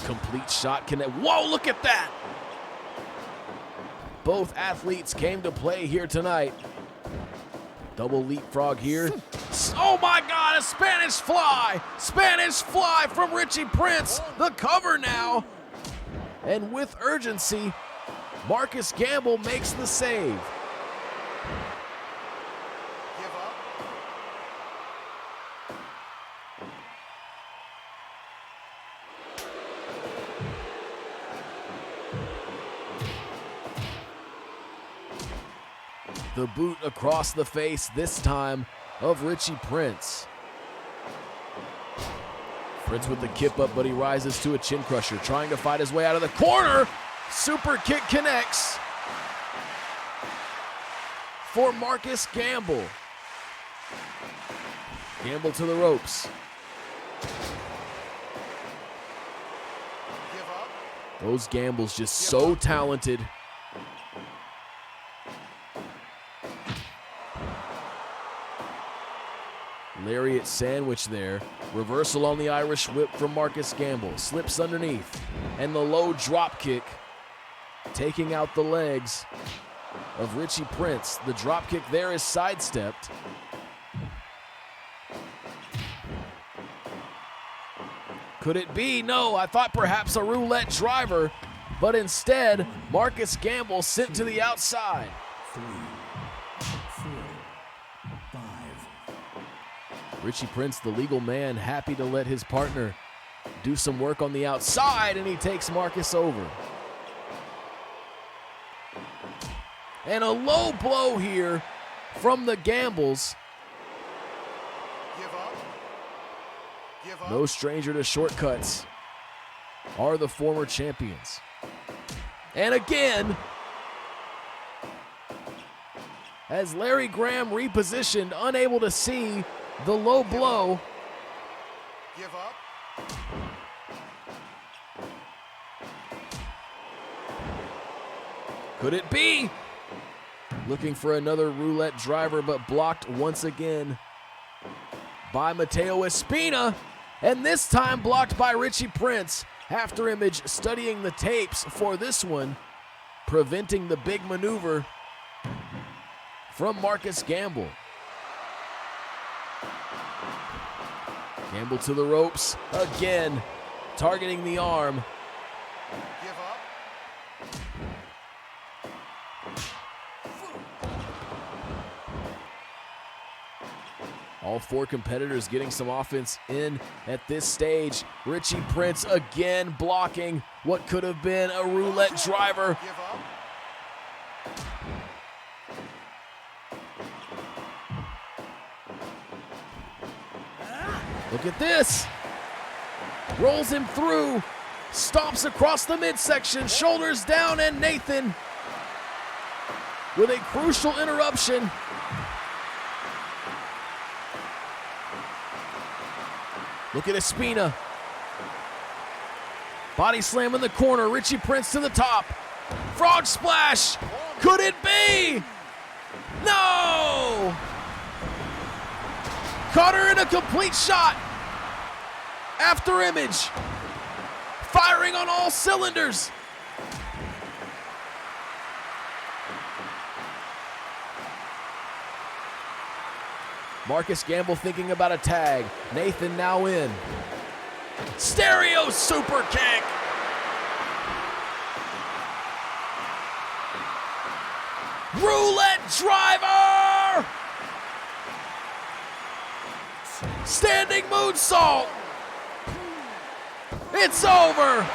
Complete shot connect. Whoa, look at that! Both athletes came to play here tonight. Double leapfrog here. Oh my God, a Spanish fly! Spanish fly from Richie Prince. The cover now. And with urgency, Marcus Gamble makes the save. Give up. The boot across the face, this time of Richie Prince. Prince with the kip up, but he rises to a chin crusher, trying to fight his way out of the corner. Super kick connects for Marcus Gamble. Gamble to the ropes. Give up. Those Gambles just so talented. Lariat sandwich there. Reversal on the Irish whip from Marcus Gamble. Slips underneath. And the low drop kick, taking out the legs of Richie Prince. The drop kick there is sidestepped. Could it be? No, I thought perhaps a roulette driver, but instead, Marcus Gamble sent to the outside. 3, 4, 5. Richie Prince, the legal man, happy to let his partner do some work on the outside, and he takes Marcus over. And a low blow here from the Gambles. Give up. Give up. No stranger to shortcuts are the former champions. And again, as Larry Graham repositioned, unable to see the low blow. Give up. Could it be? Looking for another roulette driver, but blocked once again by Mateo Espina. And this time blocked by Richie Prince. AFTERIMAGE studying the tapes for this one, preventing the big maneuver from Marcus Gamble. Gamble to the ropes again, targeting the arm. Give up. All four competitors getting some offense in at this stage. Richie Prince again blocking what could have been a roulette driver. Give up. Look at this. Rolls him through. Stomps across the midsection. Shoulders down, and Nathan with a crucial interruption. Look at Espina. Body slam in the corner. Richie Prince to the top. Frog splash. Could it be? No! Caught her in a complete shot. AFTERIMAGE firing on all cylinders. Marcus Gamble thinking about a tag. Nathan now in. Stereo super kick. Roulette driver. Standing moonsault. It's over.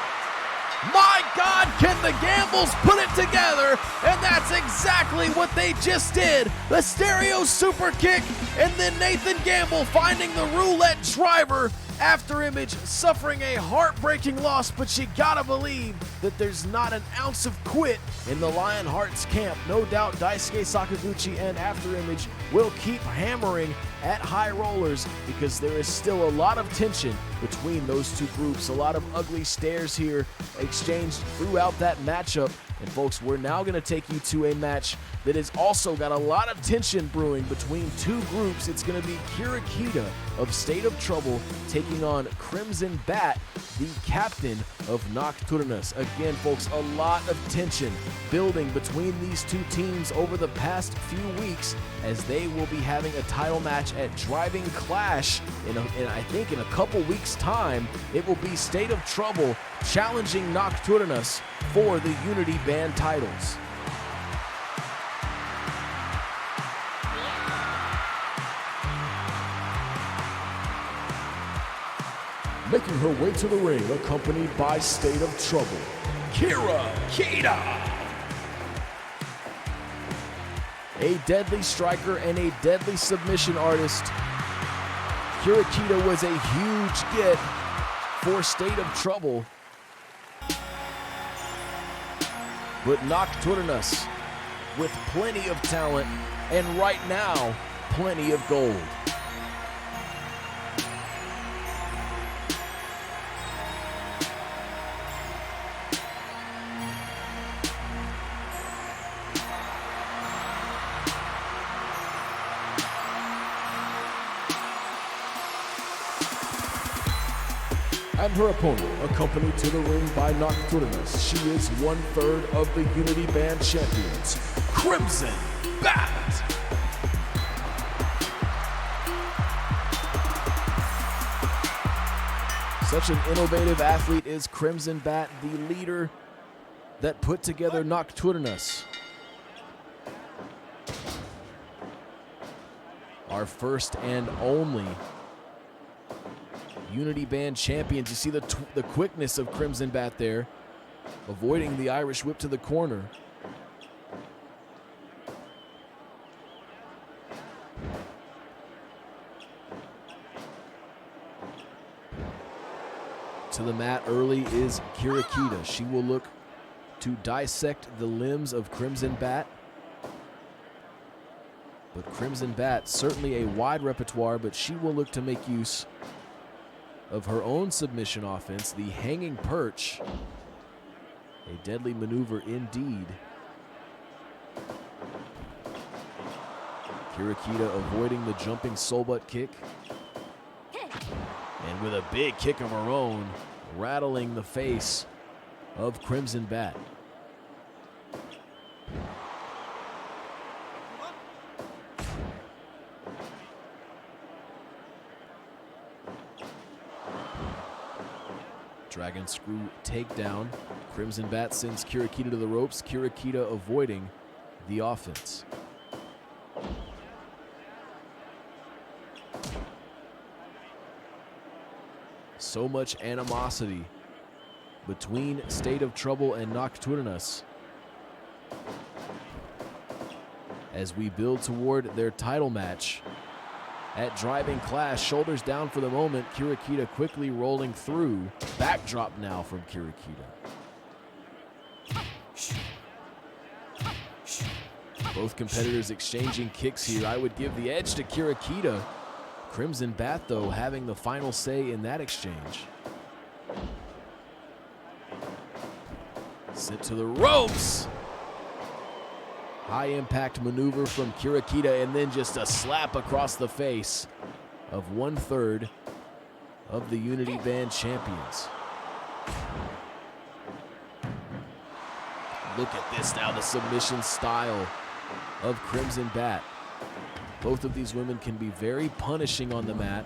My God, can the Gambles put it together? And that's exactly what they just did. The stereo super kick, and then Nathan Gamble finding the roulette driver Afterimage suffering a heartbreaking loss, but you gotta believe that there's not an ounce of quit in the Lionhearts camp. No doubt Daisuke Sakaguchi and Afterimage will keep hammering at High Rollers because there is still a lot of tension between those two groups. A lot of ugly stares here exchanged throughout that matchup. And folks, we're now going to take you to a match that has also got a lot of tension brewing between two groups. It's going to be Kirakita of State of Trouble taking on Crimson Bat, the captain of Nocturnus. Again, folks, a lot of tension building between these two teams over the past few weeks as they will be having a title match at Driving Clash in I think in a couple weeks' time. It will be State of Trouble challenging Nocturnus for the Unity Band titles. Making her way to the ring, accompanied by State of Trouble, Kirakita. A deadly striker and a deadly submission artist. Kirakita was a huge get for State of Trouble. But Nocturnus with plenty of talent and right now, plenty of gold. And her opponent, accompanied to the ring by Nocturnus, she is 1/3 of the Unity Band champions, Crimson Bat. Such an innovative athlete is Crimson Bat, the leader that put together Nocturnus. Our first and only Unity Band champions. You see the quickness of Crimson Bat there, avoiding the Irish whip to the corner. To the mat early is Kirakita. She will look to dissect the limbs of Crimson Bat. But Crimson Bat, certainly a wide repertoire, but she will look to make use of her own submission offense, the hanging perch. A deadly maneuver indeed. Kirakita avoiding the jumping soul butt kick. And with a big kick of her own, rattling the face of Crimson Bat. Dragon Screw takedown. Crimson Bat sends Kirakita to the ropes. Kirakita avoiding the offense. So much animosity between State of Trouble and Nocturnus as we build toward their title match at Driving Clash. Shoulders down for the moment. Kirakita quickly rolling through. Backdrop now from Kirakita. Both competitors exchanging kicks here. I would give the edge to Kirakita. Crimson Bat, though, having the final say in that exchange. Sent to the ropes. High impact maneuver from Kirakita, and then just a slap across the face of 1/3 of the Unity Band champions. Look at this now, the submission style of Crimson Bat. Both of these women can be very punishing on the mat.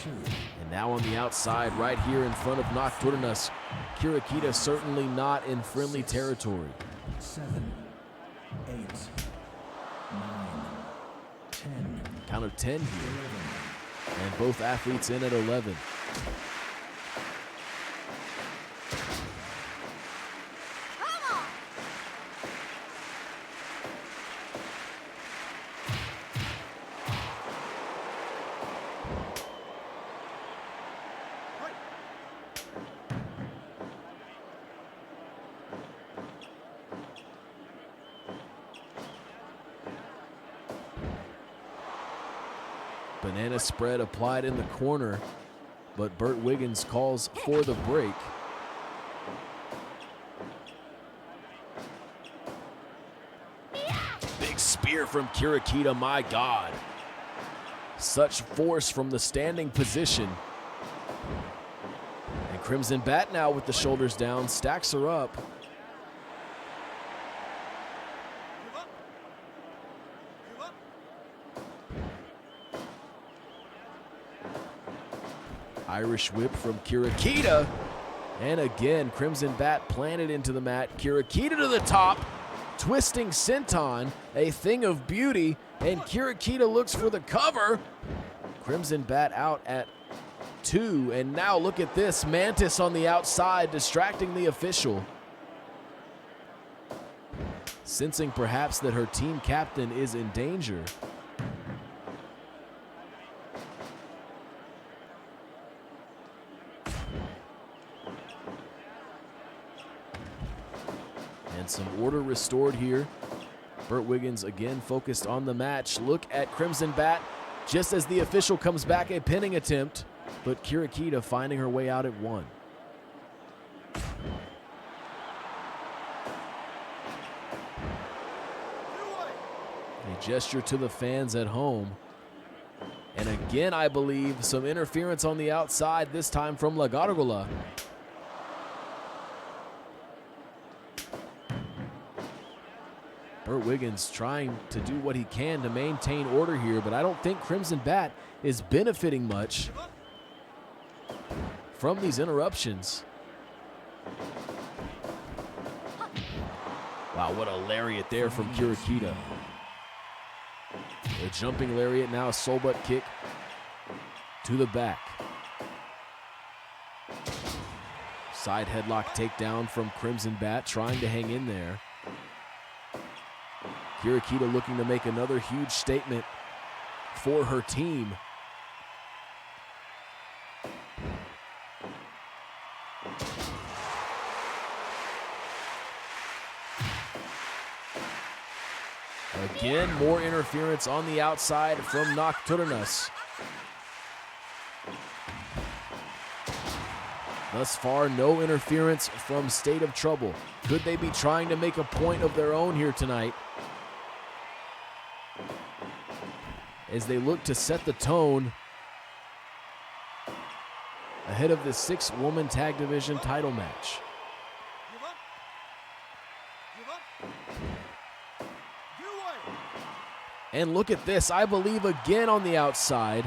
And now on the outside, right here in front of Nocturnus, Kirakita certainly not in friendly territory. 7, 8, 9, 10. Count of 10 here. And both athletes in at 11. Banana spread applied in the corner, but Burt Wiggins calls for the break. Big spear from Kirikita, my God. Such force from the standing position. And Crimson Bat now with the shoulders down, stacks her up. Irish whip from Kirikita. And again, Crimson Bat planted into the mat. Kirikita to the top. Twisting senton, a thing of beauty. And Kirikita looks for the cover. Crimson Bat out at 2. And now look at this. Mantis on the outside distracting the official. Sensing perhaps that her team captain is in danger. And some order restored here. Burt Wiggins again focused on the match. Look at Crimson Bat just as the official comes back, a pinning attempt, but Kirikita finding her way out at 1. A gesture to the fans at home. And again, I believe, some interference on the outside, this time from La Gargola. Burt Wiggins trying to do what he can to maintain order here, but I don't think Crimson Bat is benefiting much from these interruptions. Wow, what a lariat there from Kirikita. A jumping lariat, now a soul butt kick to the back. Side headlock takedown from Crimson Bat, trying to hang in there. Kirikita looking to make another huge statement for her team. Again, more interference on the outside from Nocturnas. Thus far, no interference from State of Trouble. Could they be trying to make a point of their own here tonight, as they look to set the tone ahead of the 6-woman tag division title match? And look at this, I believe again on the outside.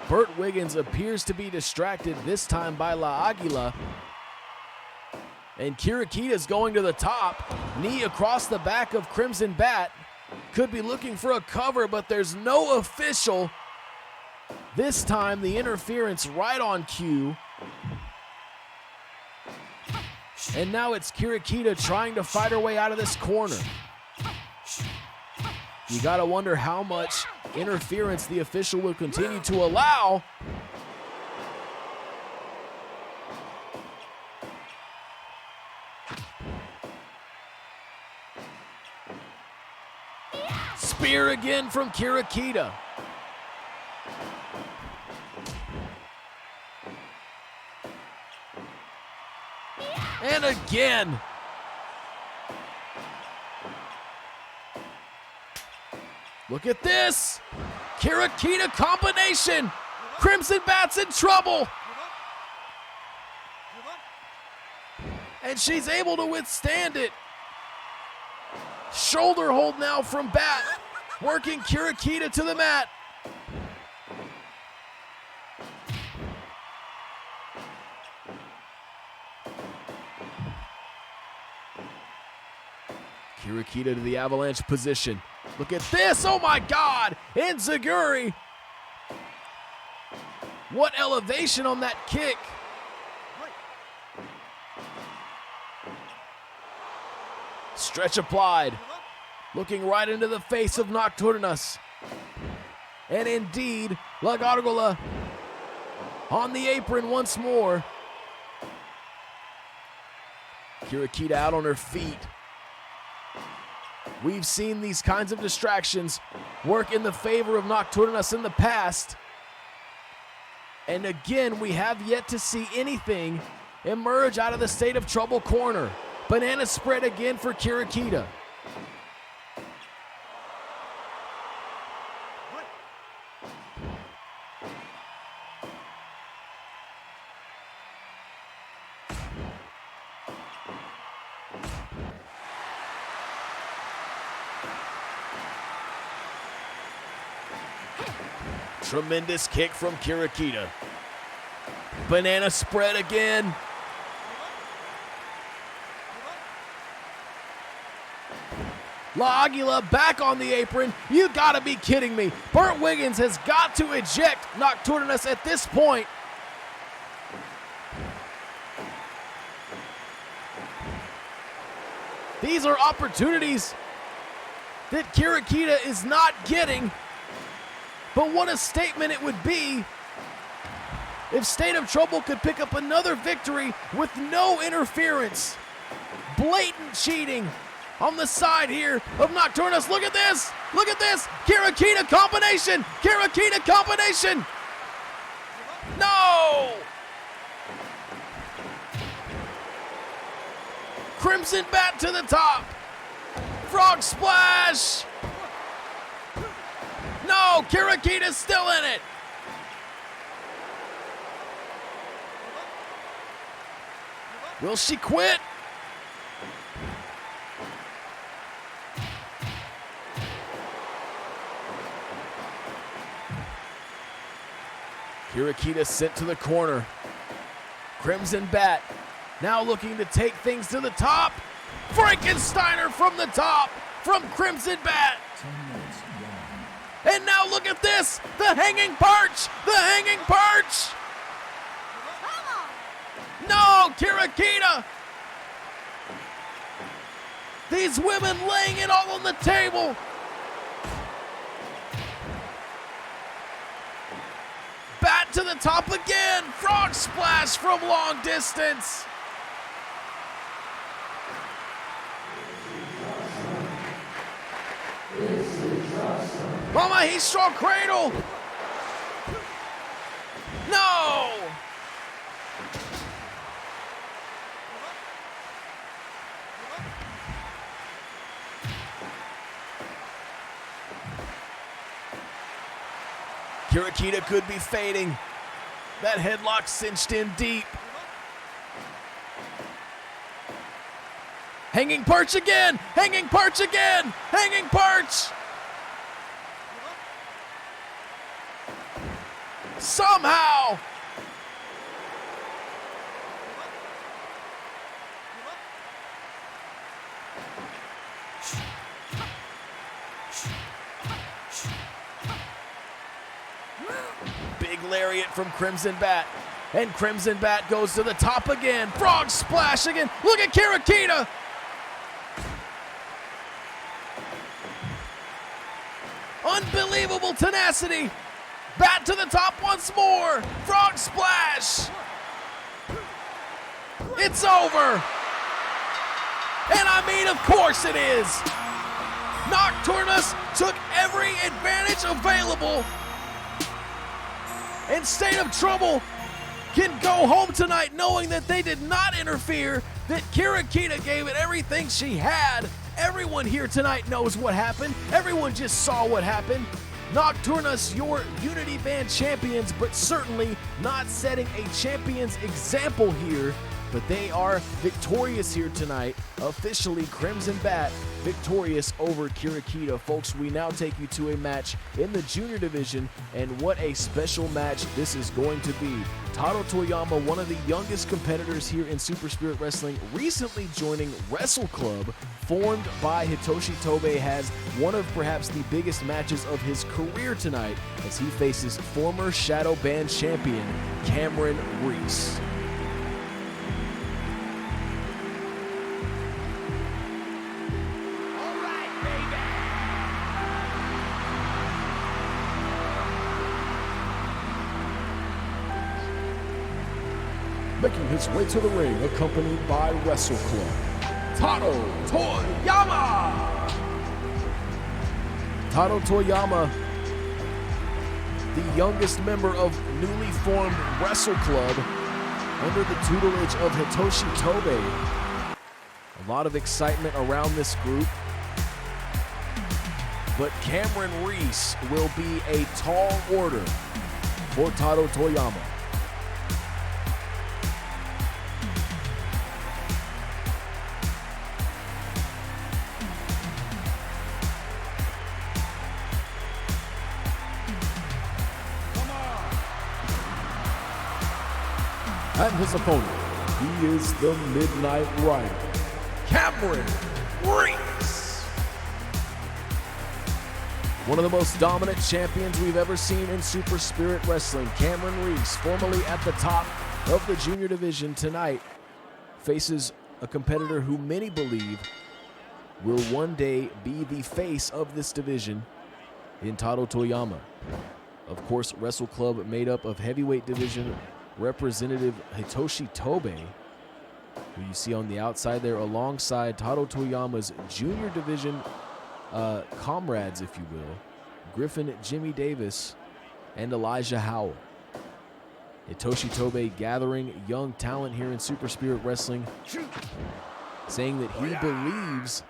Burt Wiggins appears to be distracted, this time by La Aguila. And Kirikita's going to the top. Knee across the back of Crimson Bat. Could be looking for a cover, but there's no official. This time the interference right on cue. And now it's Kirikita trying to fight her way out of this corner. You gotta wonder how much interference the official will continue to allow. Spear again from Kirikita. And again. Look at this. Kirikita combination. Crimson Bat's in trouble. And she's able to withstand it. Shoulder hold now from Bat. Working Kirikita to the mat. Kirikita to the avalanche position. Look at this, oh my God, Enziguri. What elevation on that kick. Stretch applied. Looking right into the face of Nocturnas. And indeed, La Gargola on the apron once more. Kirikita out on her feet. We've seen these kinds of distractions work in the favor of Nocturnas in the past. And again, we have yet to see anything emerge out of the State of Trouble corner. Banana spread again for Kirakita. Tremendous kick from Kirakita. Banana spread again. La Aguila back on the apron. You gotta be kidding me. Burt Wiggins has got to eject Nocturnas at this point. These are opportunities that Kirakita is not getting. But what a statement it would be if State of Trouble could pick up another victory with no interference. Blatant cheating on the side here of Nocturnas. Look at this! Look at this! Kirakita combination! Kirakita combination! No! Crimson Bat to the top. Frog splash! No, Kirakita's still in it. Will she quit? Kirakita sent to the corner. Crimson Bat now looking to take things to the top. Frankensteiner from the top from Crimson Bat. 10 minutes gone. And now look at this, the hanging perch, the hanging perch. No, Kirakita. These women laying it all on the table. Bat to the top again, frog splash from long distance. Mama, he's strong cradle. No. Kirakita could be fading. That headlock cinched in deep. Hanging perch again, hanging perch again, hanging perch. Somehow. Big lariat from Crimson Bat. And Crimson Bat goes to the top again. Frog splash again. Look at Kirakita. Unbelievable tenacity. Bat to the top once more. Frog splash. It's over. And I mean, of course it is. Nocturnas took every advantage available. And State of Trouble can go home tonight knowing that they did not interfere, that Kirakita gave it everything she had. Everyone here tonight knows what happened. Everyone just saw what happened. Nocturnas, your Unity Band champions, but certainly not setting a champion's example here. But they are victorious here tonight. Officially, Crimson Bat victorious over Kirakita. Folks, we now take you to a match in the junior division, and what a special match this is going to be. Taro Toyama, one of the youngest competitors here in Super Spirit Wrestling, recently joining Wrestle Club, formed by Hitoshi Tobe, has one of perhaps the biggest matches of his career tonight as he faces former Shadow Band champion Cameron Reese. Making his way to the ring, accompanied by Wrestle Club, Taro Toyama. Taro Toyama, the youngest member of newly formed Wrestle Club under the tutelage of Hitoshi Tobe. A lot of excitement around this group. But Cameron Reese will be a tall order for Taro Toyama. And his opponent, he is the Midnight Rider, Cameron Reese. One of the most dominant champions we've ever seen in Super Spirit Wrestling, Cameron Reese, formerly at the top of the junior division tonight, faces a competitor who many believe will one day be the face of this division in Taro Toyama. Of course, Wrestle Club made up of heavyweight division representative Hitoshi Tobe, who you see on the outside there, alongside Taro Toyama's junior division comrades, if you will, Griffin Jimmy Davis and Elijah Howell. Hitoshi Tobe gathering young talent here in Super Spirit Wrestling, saying that he believes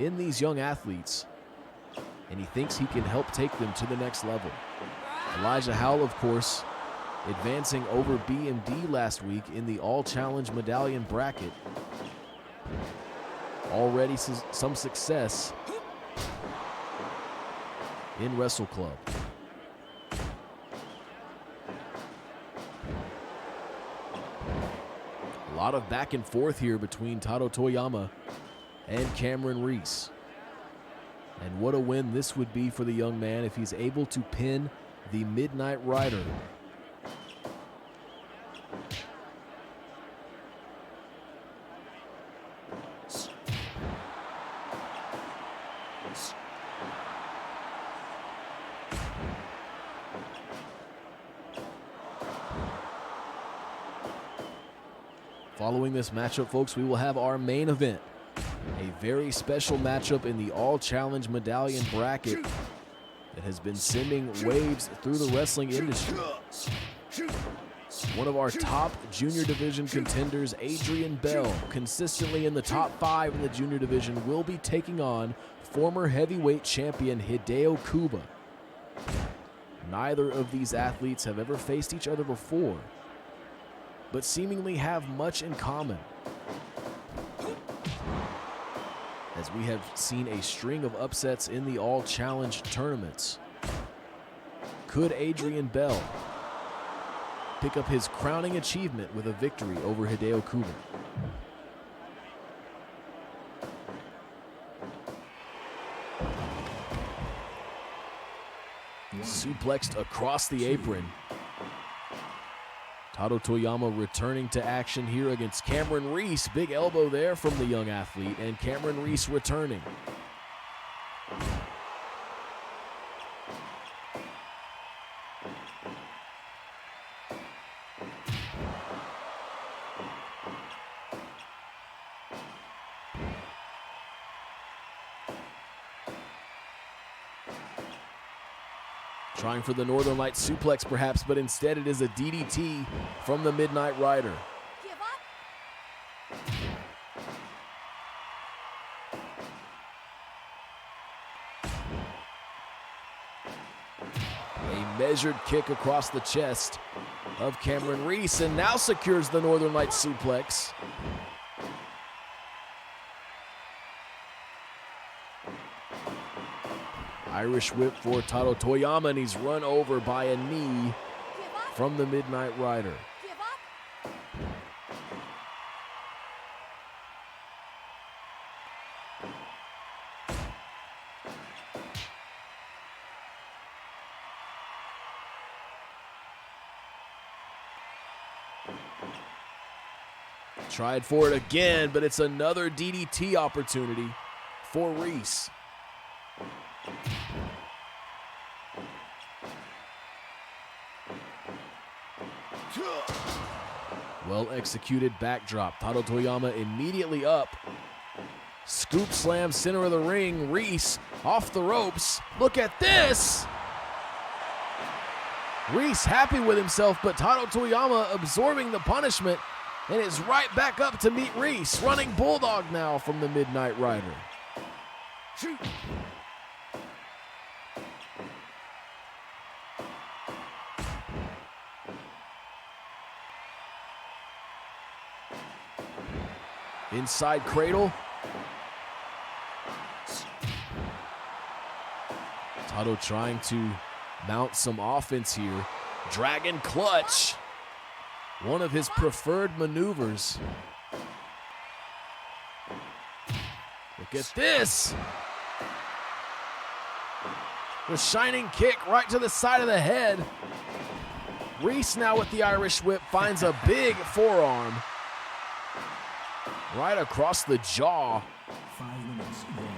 in these young athletes and he thinks he can help take them to the next level. Elijah Howell, of course, advancing over BMD last week in the All Challenge Medallion bracket. Already some success in Wrestle Club. A lot of back and forth here between Taro Toyama and Cameron Reese. And what a win this would be for the young man if he's able to pin the Midnight Rider. Following this matchup, folks, we will have our main event. A very special matchup in the All Challenge Medallion bracket that has been sending waves through the wrestling industry. One of our top junior division contenders, Adrian Bell, consistently in the top 5 in the junior division, will be taking on former heavyweight champion Hideo Kuba. Neither of these athletes have ever faced each other before, but seemingly have much in common, as we have seen a string of upsets in the All Challenge tournaments. Could Adrian Bell pick up his crowning achievement with a victory over Hideo Kuba? Suplexed across the apron. Taro Toyama returning to action here against Cameron Reese. Big elbow there from the young athlete, and Cameron Reese returning. Trying for the Northern Light suplex perhaps, but instead it is a DDT from the Midnight Rider. Give up. A measured kick across the chest of Cameron Reese, and now secures the Northern Light suplex. Irish whip for Taro Toyama, and he's run over by a knee from the Midnight Rider. Give up. Tried for it again, but it's another DDT opportunity for Reese. Well executed backdrop. Taro Toyama immediately up Scoop slam, center of the ring. Reese off the ropes. Look at this. Reese happy with himself, but Taro Toyama absorbing the punishment and is right back up to meet Reese. Running Bulldog now from the Midnight Rider. Inside cradle. Taro trying to mount some offense here. Dragon clutch. One of his preferred maneuvers. Look at this. The shining kick right to the side of the head. Reese now with the Irish whip finds a big forearm. Right across the jaw. 5 minutes gone.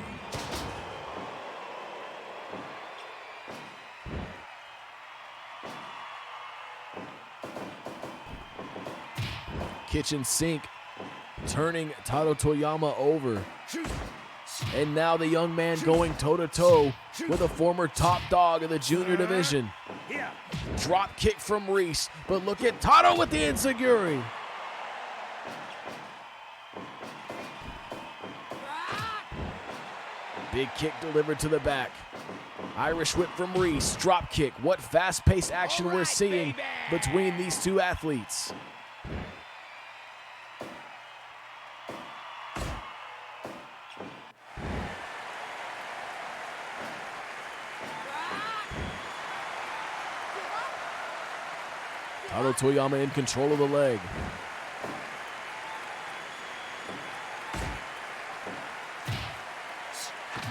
Kitchen sink turning Taro Toyama over. And now the young man going toe-to-toe with a former top dog of the junior division. Drop kick from Reese, but look at Taro with the enziguri. Big kick delivered to the back. Irish whip from Reese, drop kick. What fast-paced action we're seeing between these two athletes. Taro Toyama in control of the leg.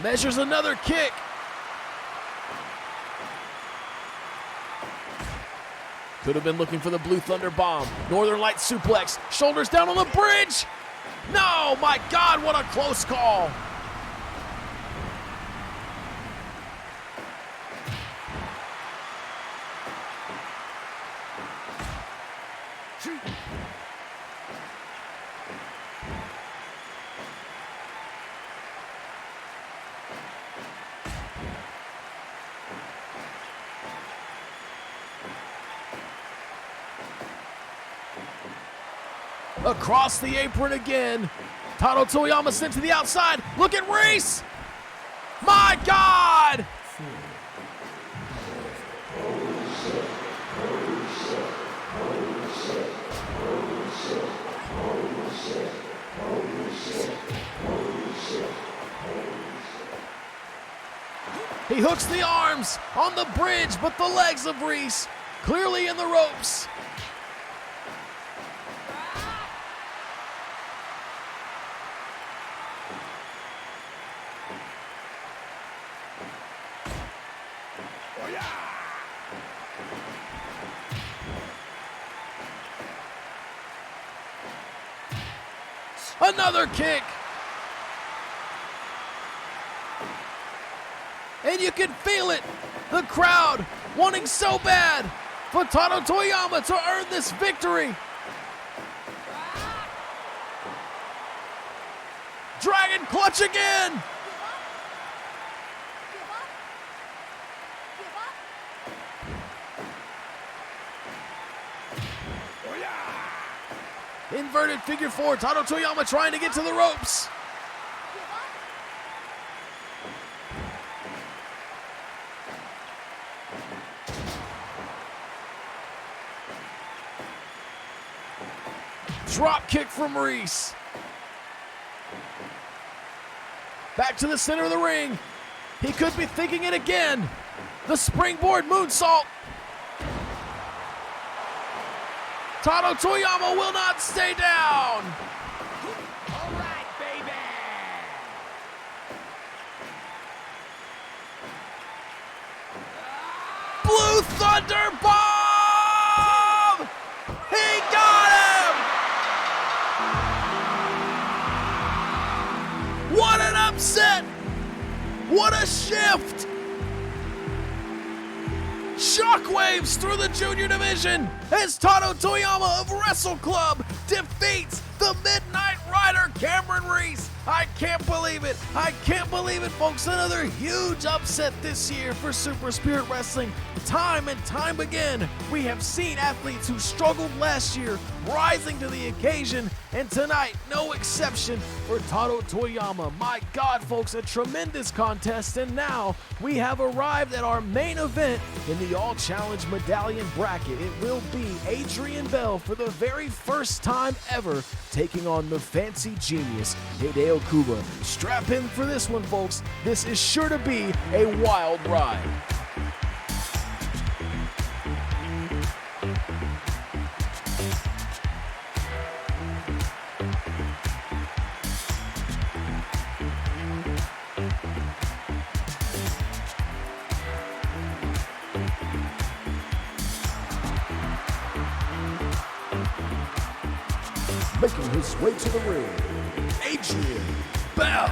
Measures another kick. Could have been looking for the Blue Thunder bomb. Northern Light suplex. Shoulders down on the bridge. No, my God, what a close call. Across the apron again. Taro Toyama sent to the outside. Look at Reese. My God. He hooks the arms on the bridge, but the legs of Reese clearly in the ropes. Another kick. And you can feel it. The crowd wanting so bad for Taro Toyama to earn this victory. Dragon clutch again. Inverted figure four. Taro Toyama trying to get to the ropes. Drop kick from Reese. Back to the center of the ring. He could be thinking it again. The springboard moonsault. Taro Toyama will not stay down. All right, baby. Blue Thunder bomb! He got him! What an upset! What a shift! Shockwaves through the junior division as Taro Toyama of Wrestle Club defeats the Midnight Rider Cameron Reese I can't believe it. I can't believe it, folks. Another huge upset this year for Super Spirit Wrestling. Time and time again, we have seen athletes who struggled last year rising to the occasion, and tonight, no exception for Taro Toyama. My God, folks, a tremendous contest, and now we have arrived at our main event in the All Challenge medallion bracket. It will be Adrian Bell for the very first time ever taking on the fancy genius Hideo Kuba. Strap in for this one, folks. This is sure to be a wild ride. Making his way to the ring, Adrian Bell.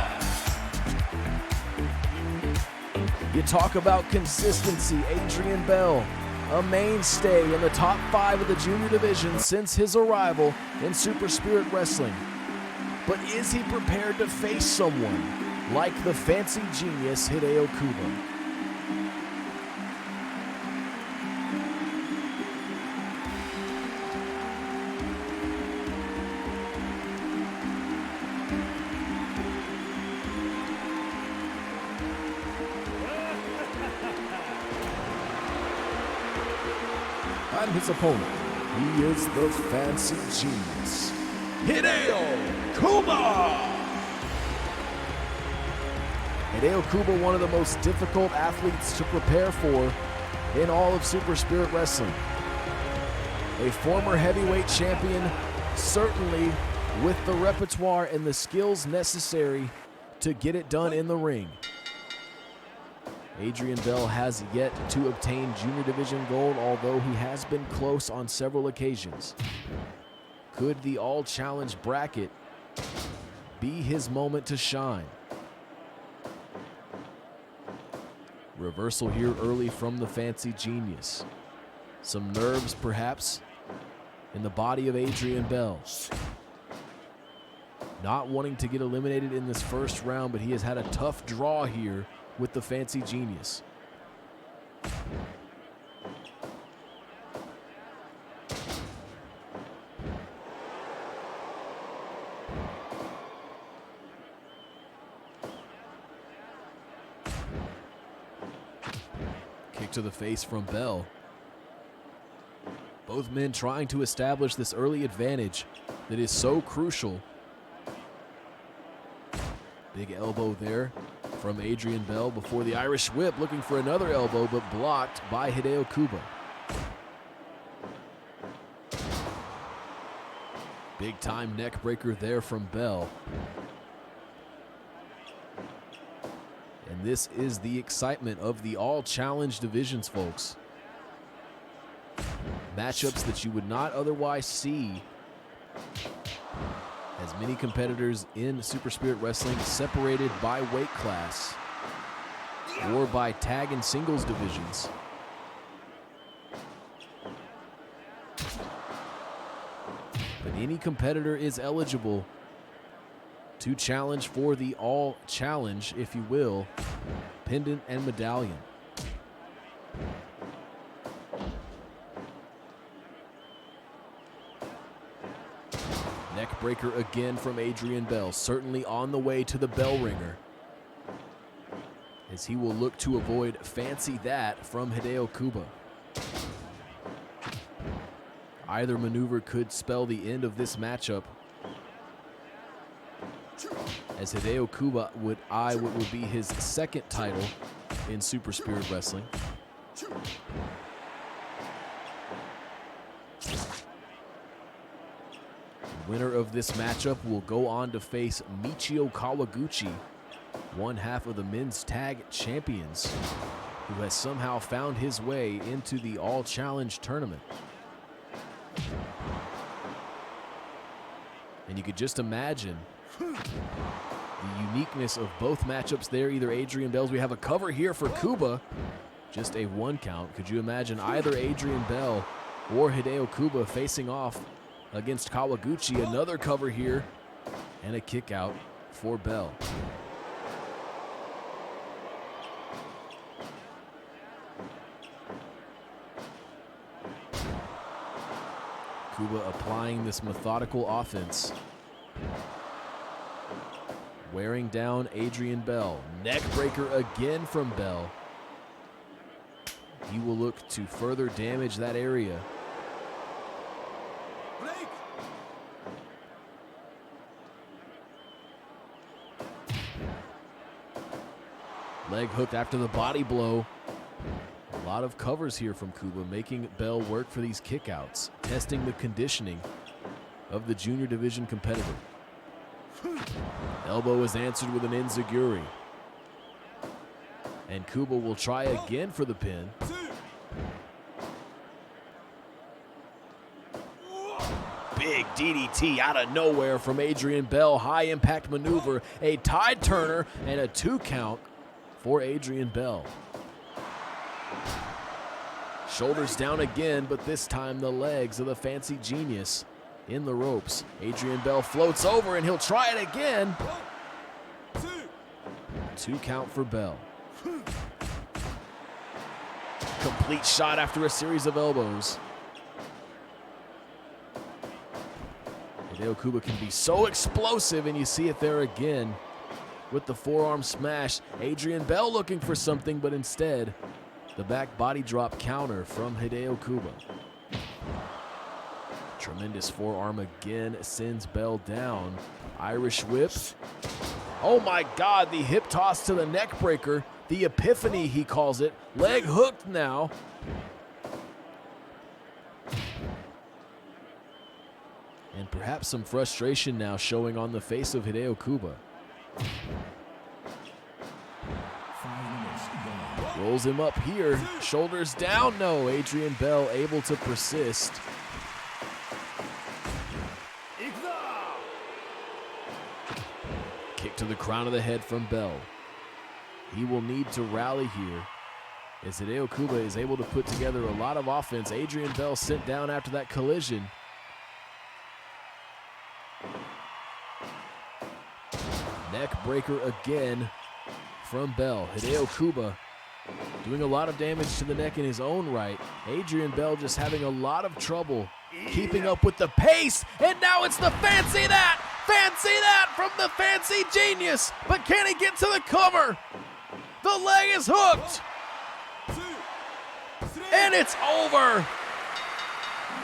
You talk about consistency, Adrian Bell, a mainstay in the top 5 of the junior division since his arrival in Super Spirit Wrestling. But is he prepared to face someone like the fancy genius Hideo Kuba? And his opponent, he is the fancy genius, Hideo Kuba. Hideo Kuba, one of the most difficult athletes to prepare for in all of Super Spirit Wrestling. A former heavyweight champion, certainly with the repertoire and the skills necessary to get it done in the ring. Adrian Bell has yet to obtain junior division gold, although he has been close on several occasions. Could the All Challenge bracket be his moment to shine? Reversal here early from the fancy genius. Some nerves, perhaps, in the body of Adrian Bell. Not wanting to get eliminated in this first round, but he has had a tough draw here with the fancy genius. Kick to the face from Bell. Both men trying to establish this early advantage that is so crucial. Big elbow there from Adrian Bell before the Irish whip, looking for another elbow, but blocked by Hideo Kuba. Big time neck breaker there from Bell. And this is the excitement of the All Challenge divisions, folks. Matchups that you would not otherwise see, as many competitors in Super Spirit Wrestling separated by weight class or by tag and singles divisions. But any competitor is eligible to challenge for the All Challenge, if you will, pendant and medallion. Neck breaker again from Adrian Bell, certainly on the way to the bell ringer, as he will look to avoid fancy that from Hideo Kuba. Either maneuver could spell the end of this matchup, as Hideo Kuba would eye what would be his second title in Super Spirit Wrestling. Winner of this matchup will go on to face Michio Kawaguchi, one half of the men's tag champions, who has somehow found his way into the All Challenge tournament. And you could just imagine the uniqueness of both matchups there. Either Adrian Bell's, we have a cover here for Kuba, just a 1 count. Could you imagine either Adrian Bell or Hideo Kuba facing off against Kawaguchi? Another cover here and a kick out for Bell. Kuba applying this methodical offense. Wearing down Adrian Bell. Neck breaker again from Bell. He will look to further damage that area. Leg hooked after the body blow. A lot of covers here from Kuba, making Bell work for these kickouts, testing the conditioning of the junior division competitor. Elbow is answered with an enziguri. And Kuba will try again for the pin. Big DDT out of nowhere from Adrian Bell. High impact maneuver, a tide turner, and a 2 count for Adrian Bell. Shoulders down again, but this time the legs of the fancy genius in the ropes. Adrian Bell floats over and he'll try it again. 2 count for Bell. Complete shot after a series of elbows. Hideo Kuba can be so explosive, and you see it there again with the forearm smash. Adrian Bell looking for something, but instead the back body drop counter from Hideo Kuba. Tremendous forearm again sends Bell down. Irish whip. Oh my God, the hip toss to the neck breaker. The epiphany, he calls it. Leg hooked now. And perhaps some frustration now showing on the face of Hideo Kuba. 5 minutes gone. Rolls him up here. Shoulders down. No, Adrian Bell able to persist. Kick to the crown of the head from Bell. He will need to rally here as Hideo Kuba is able to put together a lot of offense. Adrian Bell sent down after that collision. Neck breaker again from Bell. Hideo Kuba doing a lot of damage to the neck in his own right. Adrian Bell just having a lot of trouble keeping up with the pace. And now it's the fancy that from the fancy genius. But can he get to the cover? The leg is hooked. And it's over.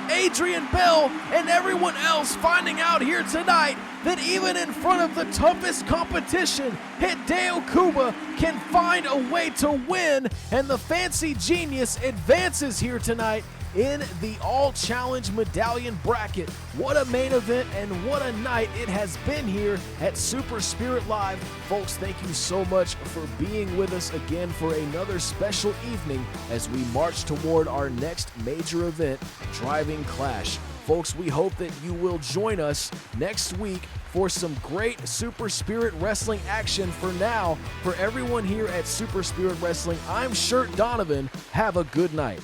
Adrian Bell and everyone else finding out here tonight that even in front of the toughest competition, Hideo Kuba can find a way to win, and the fancy genius advances here tonight in the all-challenge medallion bracket. What a main event and what a night it has been here at Super Spirit Live. Folks, thank you so much for being with us again for another special evening as we march toward our next major event, Driving Clash. Folks, we hope that you will join us next week for some great Super Spirit Wrestling action. For now, for everyone here at Super Spirit Wrestling, I'm Shirt Donovan. Have a good night.